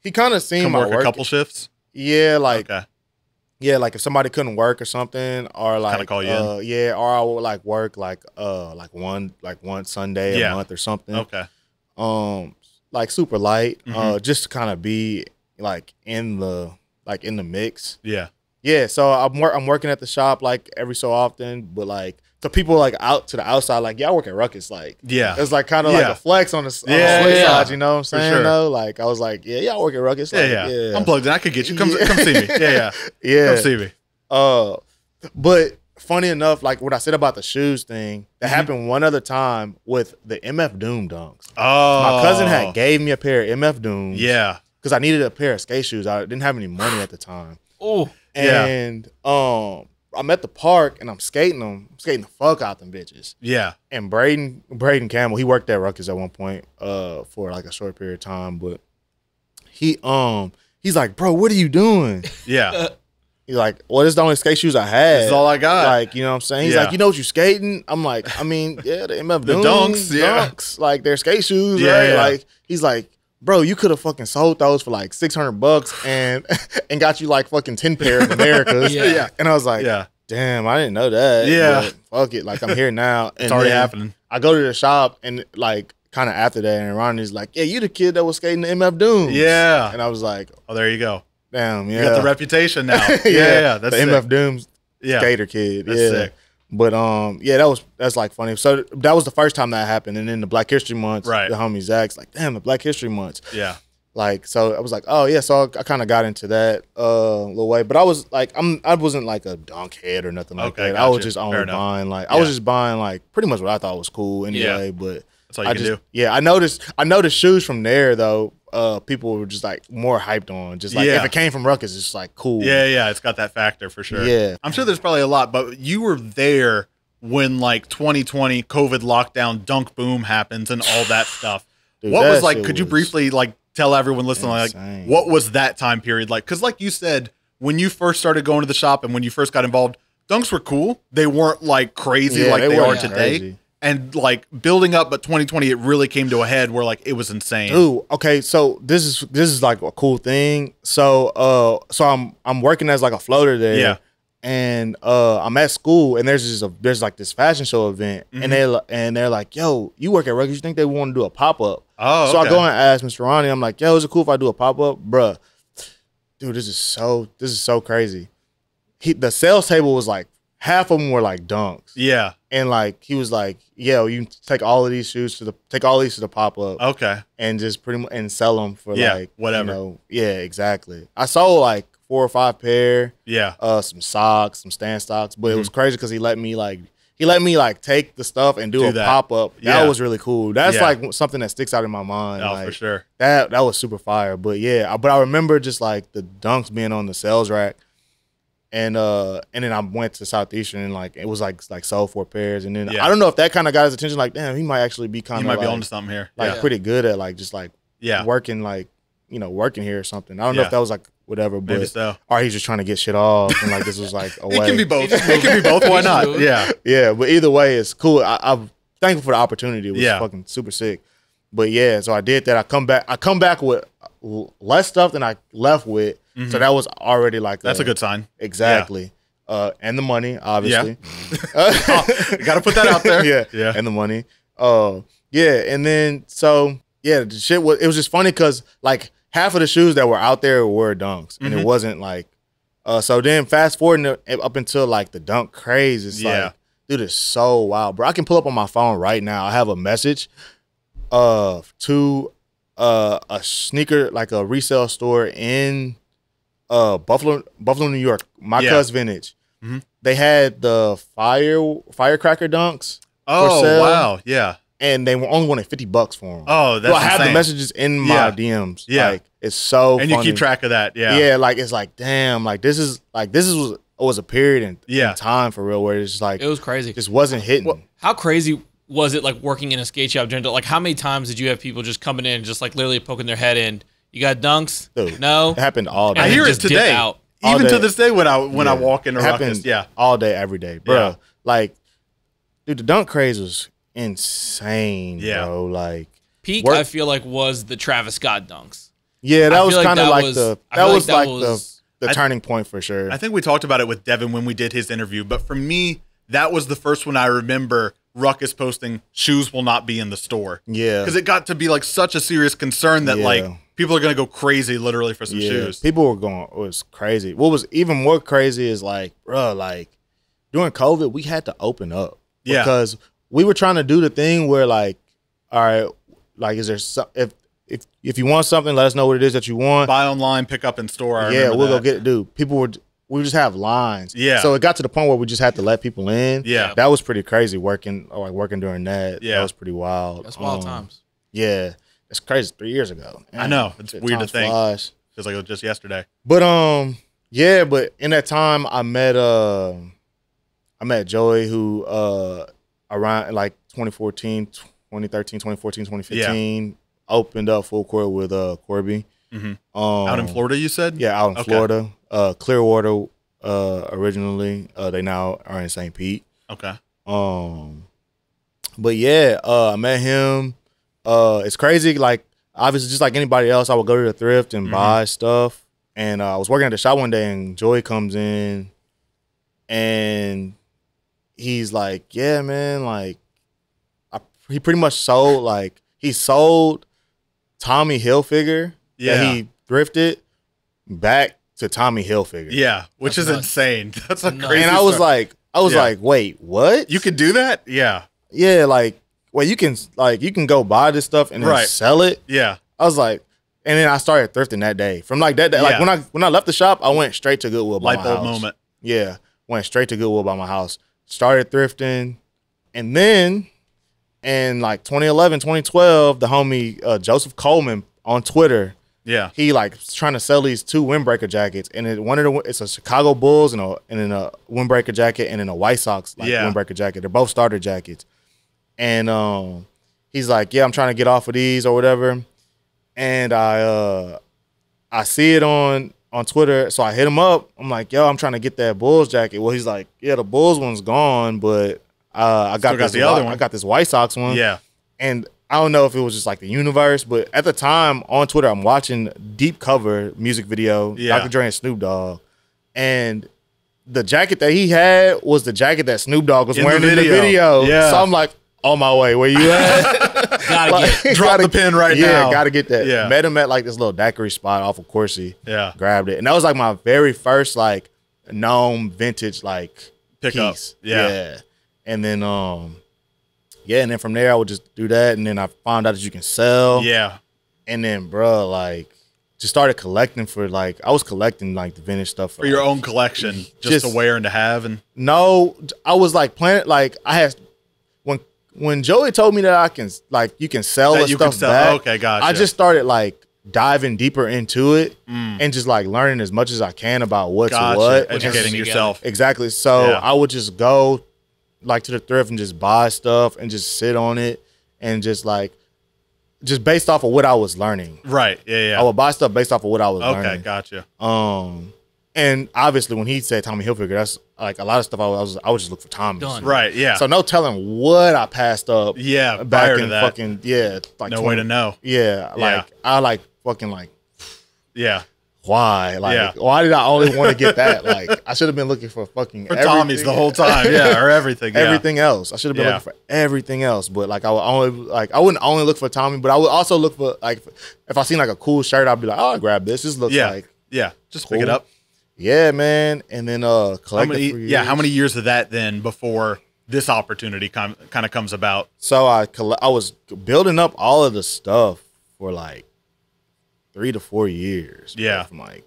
He kind of seen Come my work a couple shifts. Yeah, like okay. Yeah, like if somebody couldn't work or something, or like kind of call you in. Yeah, or I would like work like one Sunday a month or something. Okay. Like super light, just to kind of be like in the mix. Yeah. Yeah, so I'm working at the shop like every so often, but like to people like out to the outside, like I work at Rukus, like it's like kind of like a flex on the slick side, you know what I'm saying? Sure. Though, like I was like, I work at Rukus, like, yeah. I'm plugged in. I could get you. Come see me. Yeah. Yeah. Come see me. But funny enough, like what I said about the shoes thing, that happened one other time with the MF Doom dunks. Oh. My cousin had gave me a pair of MF Dooms. Yeah. Because I needed a pair of skate shoes. I didn't have any money at the time. Oh. And I'm at the park and I'm skating them. I'm skating the fuck out them bitches. Yeah. And Braden Campbell, he worked at Rukus at one point for like a short period of time, but he's like, bro, what are you doing? Yeah. He's like, well, this is the only skate shoes I had. This is all I got. Like, you know what I'm saying? He's like, you know what you skating? I'm like, I mean, yeah, the MF The dunks, like they're skate shoes, Yeah, right? yeah. Like, he's like, bro, you could have fucking sold those for like $600 and got you like fucking 10 pairs of Americas. Yeah. And I was like, Yeah. damn, I didn't know that. Yeah. But fuck it. Like, I'm here now. And It's already then happening. I go to the shop and like kind of after that, and Ronnie's like, yeah, you the kid that was skating the MF Dooms. Yeah. And I was like, Oh, there you go. damn, yeah. You got the reputation now. yeah, yeah. That's the sick. MF Dooms Yeah. skater kid. That's yeah. sick. But yeah, that's like funny. So that was the first time that happened. And then the Black History Month, Right. the homie Zach's like, damn, the Black History Month. Yeah. Like, so I was like, oh yeah. So I kind of got into that little way. But I was like, I wasn't like a dunk head or nothing like Okay, that. I was gotcha. just Fair only enough. buying like I was Yeah. just buying like pretty much what I thought was cool anyway. But That's all you can do. yeah, I noticed shoes from there though. People were just like more hyped on. Just like Yeah. if it came from Ruckus, it's just like cool. Yeah, yeah, it's got that factor for sure. Yeah. I'm sure there's probably a lot, but you were there when like 2020 COVID lockdown dunk boom happens and all that stuff. Dude, What that was like, shit could you was briefly like tell everyone listening, like insane. what was that time period like? Because like you said, when you first started going to the shop and when you first got involved, dunks were cool. They weren't like crazy Yeah, like they are weren't today. crazy. And like building up, but 2020, it really came to a head where like it was insane. Dude, okay, so this is like a cool thing. So I'm working as like a floater there. Yeah. And I'm at school and there's like this fashion show event Mm-hmm. and they're like, yo, you work at Ruckus, you think they want to do a pop-up? Oh, So I okay. go and ask Mr. Ronnie, I'm like, yo, is it cool if I do a pop-up? Bruh, dude, this is so crazy. The sales table was like half of them were like dunks. Yeah. And like he was like, yo, you take all of these shoes to the pop-up. Okay. And just pretty much and sell them for Yeah, like whatever. You know, yeah, exactly. I sold like 4 or 5 pair, Yeah. some socks, some stand stocks, but it Mm-hmm. was crazy because he let me take the stuff and do a that. pop up. Yeah. That was really cool. That's Yeah. like something that sticks out in my mind. Oh, like, for sure. That was super fire. But yeah, but I remember just like the dunks being on the sales rack. And then I went to Southeastern and like it was like sold 4 pairs, and then Yeah. I don't know if that kind of got his attention. Like, damn, he might actually be kind You of might like, be onto something here. like yeah. pretty good at like just like Yeah. working like working here or something. I don't know Yeah. if that was like whatever, but Maybe so. or he's just trying to get shit off and like this was like a way. It can be both. It can be both. Why not? Yeah. Yeah, but either way, it's cool. I'm thankful for the opportunity. It was Yeah. fucking super sick. But yeah, so I did that. I come back with less stuff than I left with. So that was already like That's a good sign. exactly. And the money, obviously. You got to put that out there. yeah, Yeah. and the money. Yeah, and then so yeah, the shit was. It was just funny because like half of the shoes that were out there were dunks, and it wasn't like. So then fast forward up until like the dunk craze, it's Yeah. like, dude, it's so wild, bro. I can pull up on my phone right now. I have a message, to a sneaker like a resale store in Buffalo, New York. My Yeah. Cuz Vintage. Mhm. They had the firecracker dunks. Oh, sale. wow. Yeah. And they were only wanted $50 for them. Oh, that's I have the insane. messages in my Yeah. DMs. Yeah. Like it's so And funny. you keep track of that. Yeah. Yeah, like it's like damn, like this was a period in Yeah. time for real where it's just like It was crazy. just wasn't hitting. How crazy was it like working in a skate shop? Like how many times did you have people just coming in and just like literally poking their head in? You got dunks? Dude, No. It happened all day. I And hear it just dip today. out. All Even day. to this day when I walk into It Ruckus. happened Yeah. all day, every day, bro. Yeah. Like, dude, the dunk craze was insane, Yeah. bro. Like, Peak, Work- I feel like, was the Travis Scott dunks. yeah, I that was feel like kind of that like was- the I that feel was like like that was- the turning point for sure. I think we talked about it with Devin when we did his interview, but for me, that was the first one I remember Ruckus posting shoes will not be in the store. Yeah, Because it got to be like such a serious concern that Yeah. like people are going to go crazy literally for some shoes. people were going. It was crazy. What was even more crazy is like, bro, like during COVID, we had to open up Yeah. because we were trying to do the thing where like, all right, like, is there some, if you want something, let us know what it is that you want. Buy online, pick up in store. I Yeah, remember we'll go that. get it, dude. People we just have lines. Yeah. So it got to the point where we just had to let people in. Yeah. That was pretty crazy working during that. Yeah. That was pretty wild. That's wild times. Yeah. It's crazy. 3 years ago. I know. It's weird to think. Flies. Feels like it was just yesterday. But yeah, but in that time I met Joey, who around like 2014, 2013, 2014, 2015 opened up full court with Corby. Out in Florida, you said? Yeah, out in Florida. Clearwater originally. They now are in St. Pete. Okay. But yeah, I met him. It's crazy. Like, obviously, just like anybody else, I would go to the thrift and buy stuff. And I was working at the shop one day, and Joey comes in, and he's like, "Yeah, man, like, he pretty much sold, like, he sold Tommy Hilfiger that he thrifted back to Tommy Hilfiger." Yeah, which is insane. That's a crazy. And I was like, "Wait, what? You could do that?" Yeah. Yeah, like, well, you can go buy this stuff and then sell it. Yeah. I was like, and then I started thrifting that day. From like that day, like when I left the shop, I went straight to Goodwill by my house. Light bulb moment. Yeah, went straight to Goodwill by my house. Started thrifting, and then in like 2011, 2012, the homie Joseph Coleman on Twitter, he like was trying to sell these 2 windbreaker jackets, and it's a Chicago Bulls and then a windbreaker jacket, and then a White Sox windbreaker jacket. They're both starter jackets, and he's like, "Yeah, I'm trying to get off of these or whatever," and I see it on Twitter, so I hit him up. I'm like, "Yo, I'm trying to get that Bulls jacket." Well, he's like, "Yeah, the Bulls one's gone, but I got the other one. I got this White Sox one." Yeah. And I don't know if it was just like the universe, but at the time on Twitter, I'm watching Deep Cover music video, Dr. Dre and Snoop Dogg, and the jacket that he had was the jacket that Snoop Dogg was wearing in the video. Yeah. So I'm like, on my way. Where you at? Drop the pin now. Yeah, gotta get that. Yeah. Met him at like this little daiquiri spot off of Coursey. Yeah. Grabbed it. And that was like my very first like known vintage like piece. Yeah. And then and then from there I would just do that, and then I found out that you can sell. Yeah. And then bro, like just started collecting for like I was collecting like the vintage stuff for your own collection, just to wear and to have. And no, I was like planning like I had when Joey told me that I can like you can sell the stuff back. Okay, gotcha. I just started like diving deeper into it and just like learning as much as I can about what's what, educating yourself. Exactly. So I would just go like to the thrift and just buy stuff and just sit on it and just based off of what I was learning. Right. Yeah. I would buy stuff based off of what I was learning. Okay, gotcha. And obviously when he said Tommy Hilfiger, that's like a lot of stuff I would just look for Tommy's. Done. Right, yeah. So no telling what I passed up. Yeah, back in fucking like no way to know. Yeah, like I like fucking like why? Like why did I only want to get that? Like I should have been looking for fucking Tommy's the whole time. Yeah, or everything. Everything else. I should have been looking for everything else. But like I wouldn't only look for Tommy, but I would also look for like if I seen like a cool shirt, I'd be like, oh, I'll grab this. This looks like just cool. pick it up. Yeah, man. And then how many years of that then before this opportunity kind of comes about? So I was building up all of the stuff for like 3 to 4 years. Yeah. And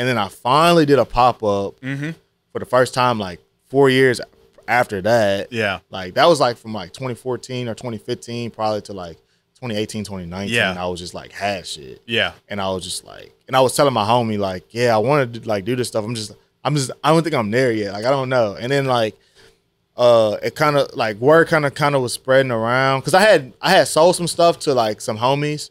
then I finally did a pop-up for the first time like 4 years after that. Yeah. Like that was like from like 2014 or 2015 probably to like 2018, 2019. Yeah. I was just like had shit. Yeah. And I was just like, and I was telling my homie like, yeah, I wanted to like do this stuff. I don't think I'm there yet. Like I don't know. And then like it kind of like word kind of was spreading around because I had sold some stuff to like some homies.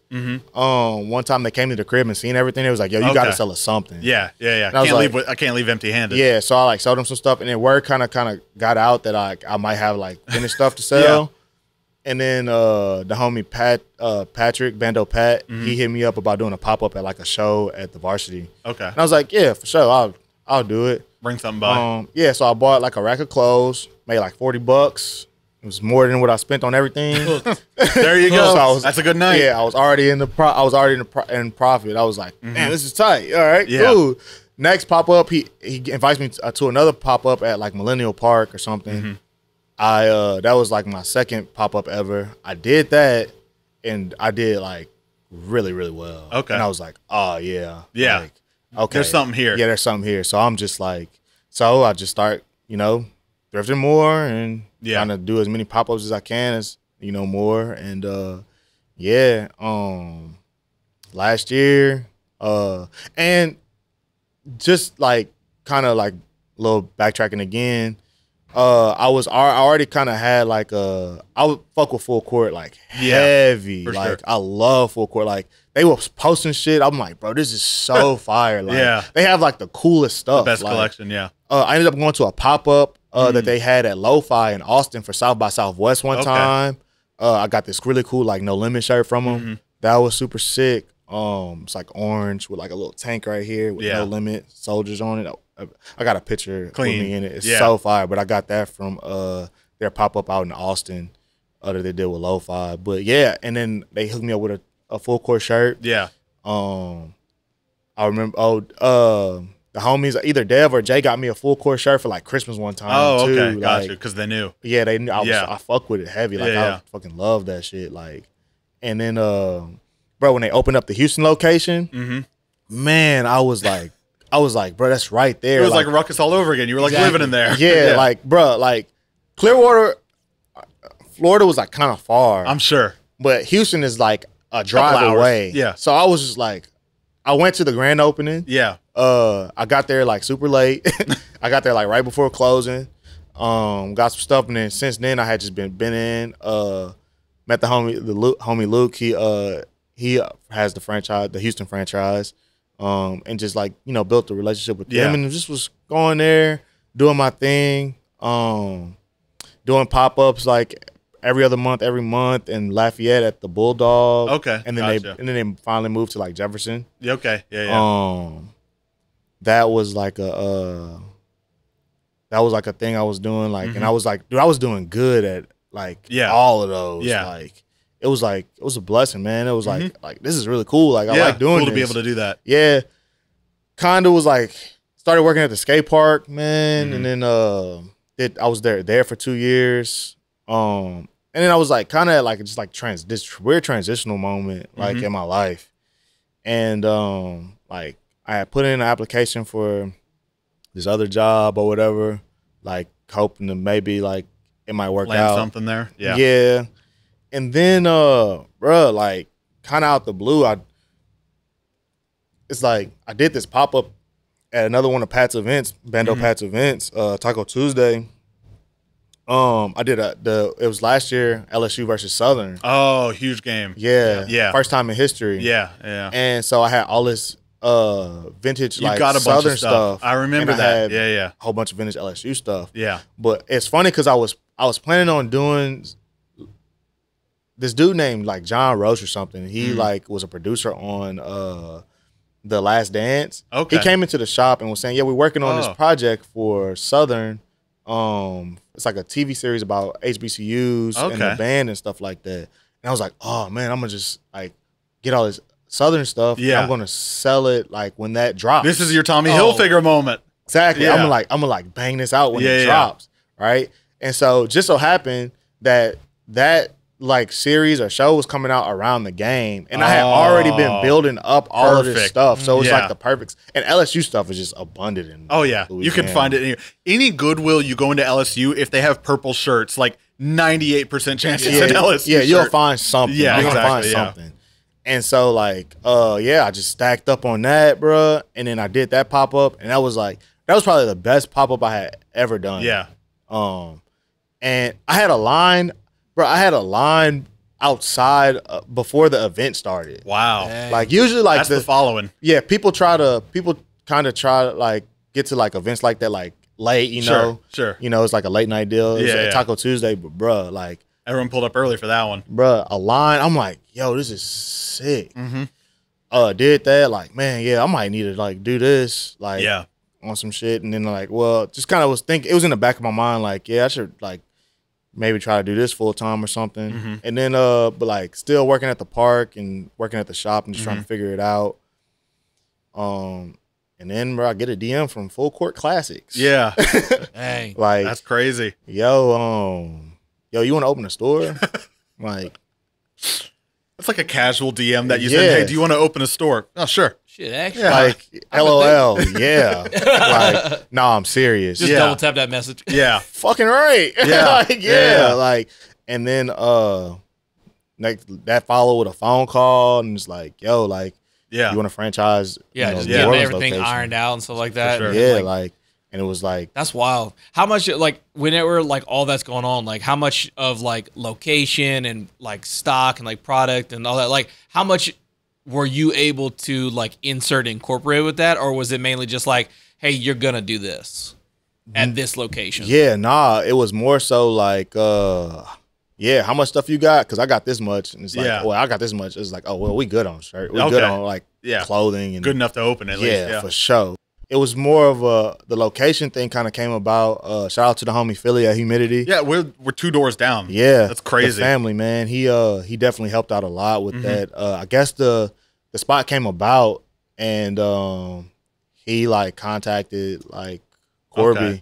One time they came to the crib and seen everything. It was like, yo, you got to sell us something. Yeah. I can't leave empty handed. Yeah, so I like sold them some stuff, and then word kind of got out that I might have like finished stuff to sell. And then the homie Patrick Bando Pat, he hit me up about doing a pop up at like a show at the Varsity. Okay, and I was like, yeah, for sure, I'll do it. Bring something by. Yeah, so I bought like a rack of clothes, made like $40. It was more than what I spent on everything. There you go. So that's a good night. Yeah, I was already in profit. I was like, man, this is tight. All right, cool. Next pop up, he invites me to another pop up at like Millennial Park or something. That was like my second pop up ever. I did that, and I did like really, really well. Okay, and I was like, oh yeah, yeah. Like, okay, there's something here. Yeah, there's something here. So I'm just like, so I just start, thrifting more and trying to do as many pop-ups as I can, as more. And last year, and just like kind of like a little backtracking again. I already kind of had like I would fuck with full court like heavy. Like sure. I love full court. Like they were posting shit. I'm like, bro, this is so fire. Like they have like the coolest stuff. The best like, collection, yeah. I ended up going to a pop-up that they had at Lo-Fi in Austin for South by Southwest one time. I got this really cool like No Limit shirt from them. That was super sick. It's like orange with like a little tank right here with No Limit soldiers on it. I got a picture with me in it. It's so fire. But I got that from their pop-up out in Austin that they did with Lo-Fi. But yeah, and then they hooked me up with a full court shirt. Yeah. I remember the homies, either Dev or Jay, got me a full court shirt for like Christmas one time. Oh, too. Okay, got you, because they knew. Yeah, they knew. I fuck with it heavy. Like I fucking love that shit. Like, and then bro, when they opened up the Houston location, man, I was like, bro, that's right there. It was like Rukus all over again. You were like living in there. Yeah, like, bro, like Clearwater, Florida was like kind of far. I'm sure. But Houston is like a drive away. Yeah. So I was just like, I went to the grand opening. Yeah. I got there like super late. I got there like right before closing. Got some stuff, and then since then I had just been in. Met the homie Luke. He has the franchise, the Houston franchise. And just like, built a relationship with them, and just was going there, doing my thing, doing pop-ups like every month in Lafayette at the Bulldog. Okay. And then they finally moved to like Jefferson. Yeah, okay. Yeah. That was like a thing I was doing, like, and I was like, dude, I was doing good at like all of those. Yeah. Like it was a blessing, man. It was like this is really cool. Like I like doing cool this. To be able to do that. Yeah. Kinda was like started working at the skate park, man, and then I was there for 2 years. And then I was like kind of like just like this weird transitional moment like in my life. And like I had put in an application for this other job or whatever, like hoping to maybe like it might work out. Something there. Yeah. Yeah. And then bro, like kind of out the blue, it's like I did this pop-up at another one of Pat's events, Bando Pat's events, Taco Tuesday. I did it was last year, LSU versus Southern. Oh, huge game. Yeah. First time in history. Yeah. And so I had all this vintage like got a Southern bunch of stuff. I remember that. Yeah. A whole bunch of vintage LSU stuff. Yeah. But it's funny because I was planning on doing this dude named like John Roche or something. He like was a producer on The Last Dance. Okay. He came into the shop and was saying, "Yeah, we're working on this project for Southern. It's like a TV series about HBCUs and the band and stuff like that." And I was like, "Oh man, I'm gonna just like get all this Southern stuff. Yeah, I'm gonna sell it like when that drops." This is your Tommy Hilfiger moment. Exactly. Yeah. I'm gonna bang this out when it drops, right? And so just so happened that like series or show was coming out around the game, and I had already been building up all of this stuff, so it's like the perfect. And LSU stuff is just abundant in Louisiana. You can find it any Goodwill you go into LSU. If they have purple shirts, like 98% chances in LSU. Yeah, you'll find something. Yeah, you'll find something. And so like, I just stacked up on that, bro. And then I did that pop up, and that was probably the best pop up I had ever done. Yeah. And I had a line. Bro, I had a line outside before the event started. Wow. Dang. Like usually like that's the following. Yeah, people kind of try to like get to like events like that like late, you know. Sure. You know, it's like a late night deal. It's Taco Tuesday, but bro, like everyone pulled up early for that one. Bro, a line. I'm like, yo, this is sick. Did that, like, man, yeah, I might need to like do this, like on some shit. And then like, well, just kind of was thinking, it was in the back of my mind, like, yeah, I should like maybe try to do this full time or something. And then but like still working at the park and working at the shop and just trying to figure it out. And then bro, I get a DM from Full Court Classics. Yeah. Dang. Like that's crazy. Yo, you want to open a store? Like it's like a casual DM that you said, "Hey, do you want to open a store?" Oh, sure. Shit, actually. Like, LOL, yeah. Like, no, I'm serious. Just double tap that message. Yeah. Fucking right. Yeah. Like, yeah. Like, and then like that followed with a phone call, and it's like, yo, like, Yeah. you want to franchise? Yeah, you know, just New getting Orleans everything location. ironed out and stuff like that. sure. Yeah, like, and it was like, that's wild. How much, like, whenever, like, all that's going on, like, how much of, like, location and, like, stock and, like, product and all that, like, how much were you able to, like, insert and incorporate with that? Or was it mainly just like, hey, you're going to do this at this location? yeah, nah, it was more so like, yeah, how much stuff you got? Because I got this much. And it's like, well, I got this much. It's like, oh, well, we good on shirt. We good on, like, clothing. And good enough to open at least. Yeah, for sure. It was more of the location thing kind of came about. Shout out to the homie Philly at Humidity. Yeah, we're 2 doors down. Yeah. That's crazy. The family, man. He definitely helped out a lot with that. I guess the spot came about and he like contacted like Corby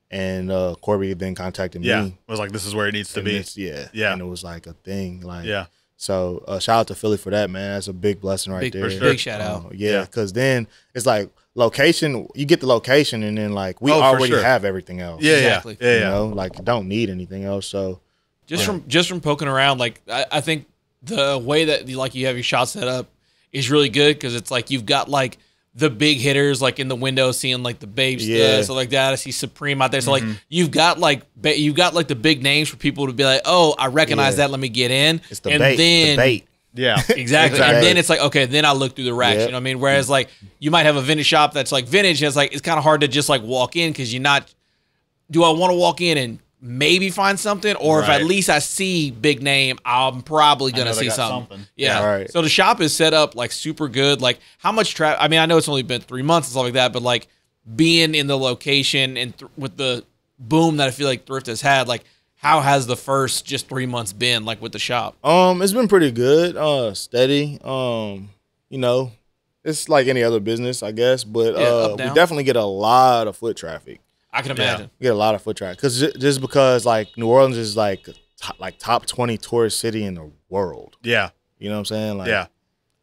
and Corby then contacted me. Yeah. It was like, this is where it needs to be. Yeah. And it was like a thing. Like, yeah. So shout out to Philly for that, man. That's a big blessing right there. For sure. Big shout out. Yeah, because then it's like location, you get the location and then like we already have everything else. Yeah, Exactly. Yeah. You know, like you don't need anything else. So Just from poking around, like, I think the way that, like, you have your shot set up is really good because it's like you've got, like, the big hitters, like, in the window seeing, like, the babes, stuff like that. I see Supreme out there. So, like, you've got the big names for people to be like, oh, I recognize that. Let me get in. it's the bait. Yeah. Exactly. And then it's like, okay, then I look through the racks. You know what I mean? Whereas, like, you might have a vintage shop that's, like, vintage. And it's, like, it's kind of hard to just, like, walk in because you're not, do I want to walk in and maybe find something? Or if at least I see big name, I'm probably going to see something. Yeah. Right. So the shop is set up, like, super good. Like, how much traffic? I mean, I know it's only been 3 months and stuff like that, but, like, being in the location and with the boom that I feel like Thrift has had, like, how has the first just 3 months been, like, with the shop? It's been pretty good, steady. You know, it's like any other business, I guess, but we definitely get a lot of foot traffic. I can imagine. We get a lot of foot traffic just because like New Orleans is like top 20 tourist city in the world. Yeah. You know what I'm saying? Like,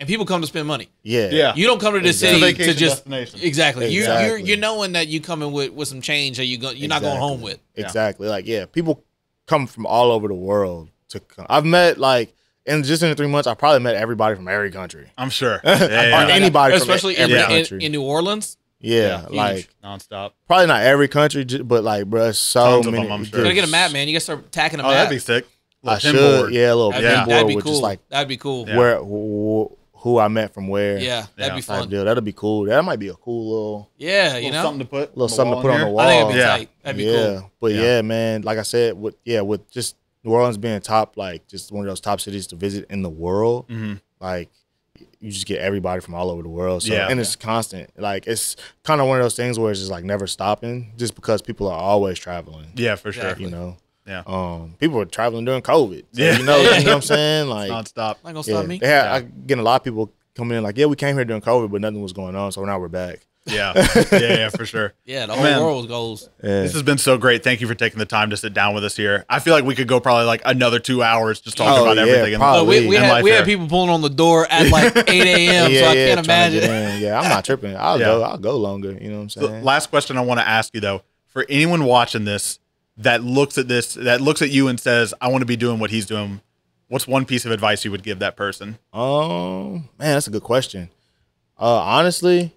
And people come to spend money. Yeah. You don't come to this city to just destination. You're knowing that you coming with some change that you're not going home with. Exactly. Like, people come from all over the world to come. I've met like in the 3 months, I probably met everybody from every country. I'm sure. Or anybody especially from every country. In New Orleans. Yeah, like nonstop. Probably not every country, but like, bro, so Tons many. of them, I'm sure. You gotta get a map, man. You gotta start tacking a map. That'd be sick. I should. Yeah, a little pinboard that'd be with cool. just like that'd be cool. where who I met from where. Yeah, that'd be fun. Deal. That'd be cool. That might be a cool little. Yeah, you know, something to put. Little something to put on the wall. I think it'd be tight. That'd be cool. But yeah, man. Like I said, with just New Orleans being top, like just one of those top cities to visit in the world, like. You just get everybody from all over the world. So, and it's constant. Like, it's kind of one of those things where it's just, like, never stopping just because people are always traveling. Yeah, for sure. You know? Yeah. People were traveling during COVID. So, you know what I'm saying? Like, nonstop. Not gonna stop me. I get a lot of people coming in like, we came here during COVID, but nothing was going on. So now we're back. Yeah, for sure. Yeah, the whole world goes. Yeah. This has been so great. Thank you for taking the time to sit down with us here. I feel like we could go probably like another 2 hours just talking about everything. We had people pulling on the door at like 8 a.m. So I can't imagine. Yeah, I'm not tripping. I'll go longer. You know what I'm saying? The last question I want to ask you though, for anyone watching this that looks at you and says, I want to be doing what he's doing, what's one piece of advice you would give that person? Man, that's a good question. Honestly,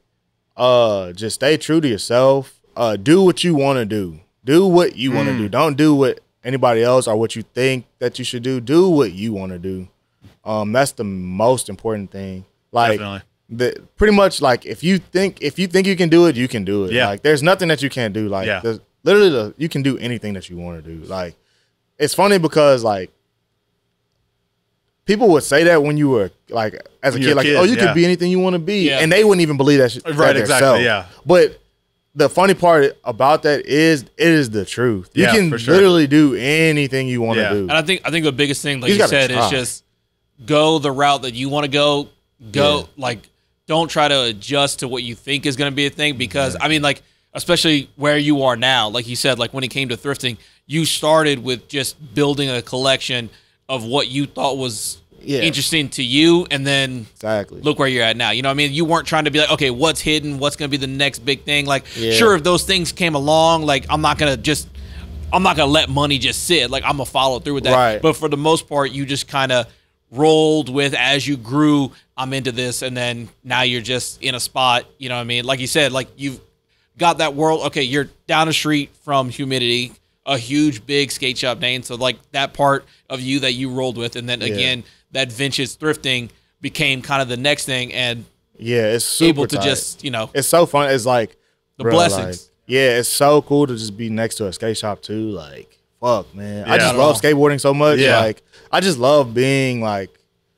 just stay true to yourself. Do what you want to do. Do what you want to do. Don't do what anybody else or what you think that you should do. Do what you want to do. That's the most important thing. Like, pretty much like if you think you can do it, you can do it. Yeah. Like, there's nothing that you can't do. Like, literally, you can do anything that you want to do. Like, it's funny because like people would say that when you were like as a kid, like, oh, you could be anything you want to be, and they wouldn't even believe that shit. Right, exactly. Yeah. But the funny part about that is it is the truth. You can literally do anything you want to do. And I think the biggest thing, like you said, is just go the route that you want to go. Like, don't try to adjust to what you think is going to be a thing because I mean, like, especially where you are now, like you said, like when it came to thrifting, you started with just building a collection of what you thought was interesting to you, and then exactly look where you're at now. You know what I mean? You weren't trying to be like, okay, what's hidden? What's going to be the next big thing? Like, sure, if those things came along, like, I'm not going to let money just sit. Like, I'm going to follow through with that. Right. But for the most part, you just kind of rolled with as you grew, I'm into this, and then now you're just in a spot, you know what I mean? Like you said, like, you've got that world. Okay, you're down the street from Humidity, a huge, big skate shop name. So, like, that part of you that you rolled with, and then, again, that vintage thrifting became kind of the next thing, and it's super able to tight. just, you know. It's so fun. It's like the blessings. Like, it's so cool to just be next to a skate shop, too. Like, fuck, man. I just Yeah. love skateboarding so much. Yeah. Like, I just love being, like,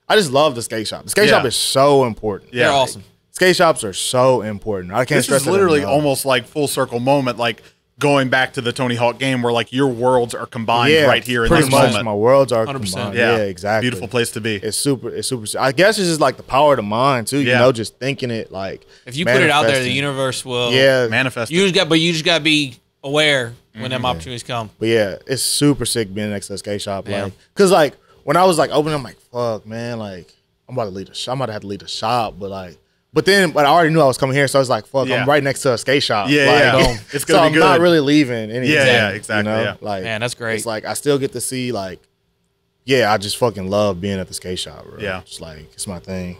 I just love the skate shop. The skate shop is so important. They're awesome. Skate shops are so important. I can't stress This is literally almost like full circle moment, like going back to the Tony Hawk game where like your worlds are combined right here in pretty this much. moment. My worlds are 100%. combined. Yeah. Yeah, exactly. Beautiful place to be. It's super. I guess it's just like the power of the mind too. You know, just thinking it like. If you put it out there, the manifesting. universe will Manifest. You just got to be aware when them opportunities come. But yeah, it's super sick being next to a skate shop. Yeah. Like, cause like when I was like opening, I'm like, fuck, man, like I'm about to leave the shop. I'm about to have to leave the shop, but I already knew I was coming here, so I was like, fuck, I'm right next to a skate shop. Like, It's gonna so be good. I'm not really leaving anything. Yeah, exactly. You know? Yeah. Like, Man, that's great. It's like I still get to see like, I just fucking love being at the skate shop, bro. Yeah. It's like it's my thing.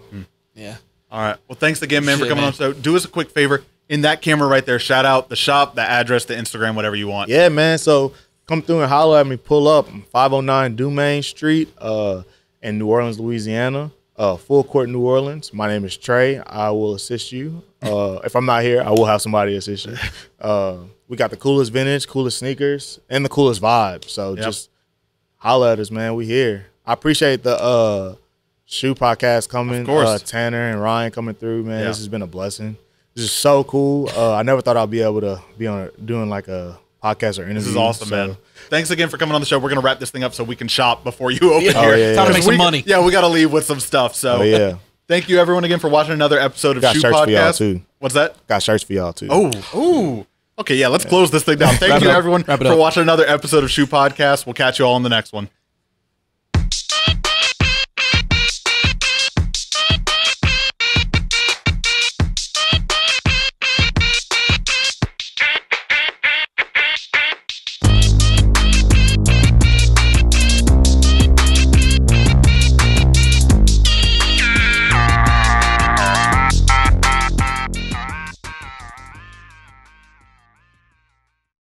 Yeah. All right. Well, thanks again, man, for Shit, coming man. on. So do us a quick favor. In that camera right there, shout out the shop, the address, the Instagram, whatever you want. Yeah, man. So come through and holler at me. Pull up. I'm 509 Dumaine Street in New Orleans, Louisiana. Full Court, New Orleans. My name is Trey. I will assist you. If I'm not here, I will have somebody assist you. We got the coolest vintage, coolest sneakers, and the coolest vibe. So just holler at us, man. We here. I appreciate the Shoe Podcast coming. Of course. Tanner and Ryan coming through, man. This has been a blessing. This is so cool. I never thought I'd be able to be doing like a podcast or interview. This is awesome, man. Thanks again for coming on the show. We're going to wrap this thing up so we can shop before you open here. Time to make some money. Yeah, we got to leave with some stuff. So thank you, everyone, again, for watching another episode of Got Shoe shirts for y'all, Podcast. too. What's that? Got shirts for y'all, too. Oh. Okay, let's close this thing down. Thank you, everyone, for watching another episode of Shoe Podcast. We'll catch you all in the next one.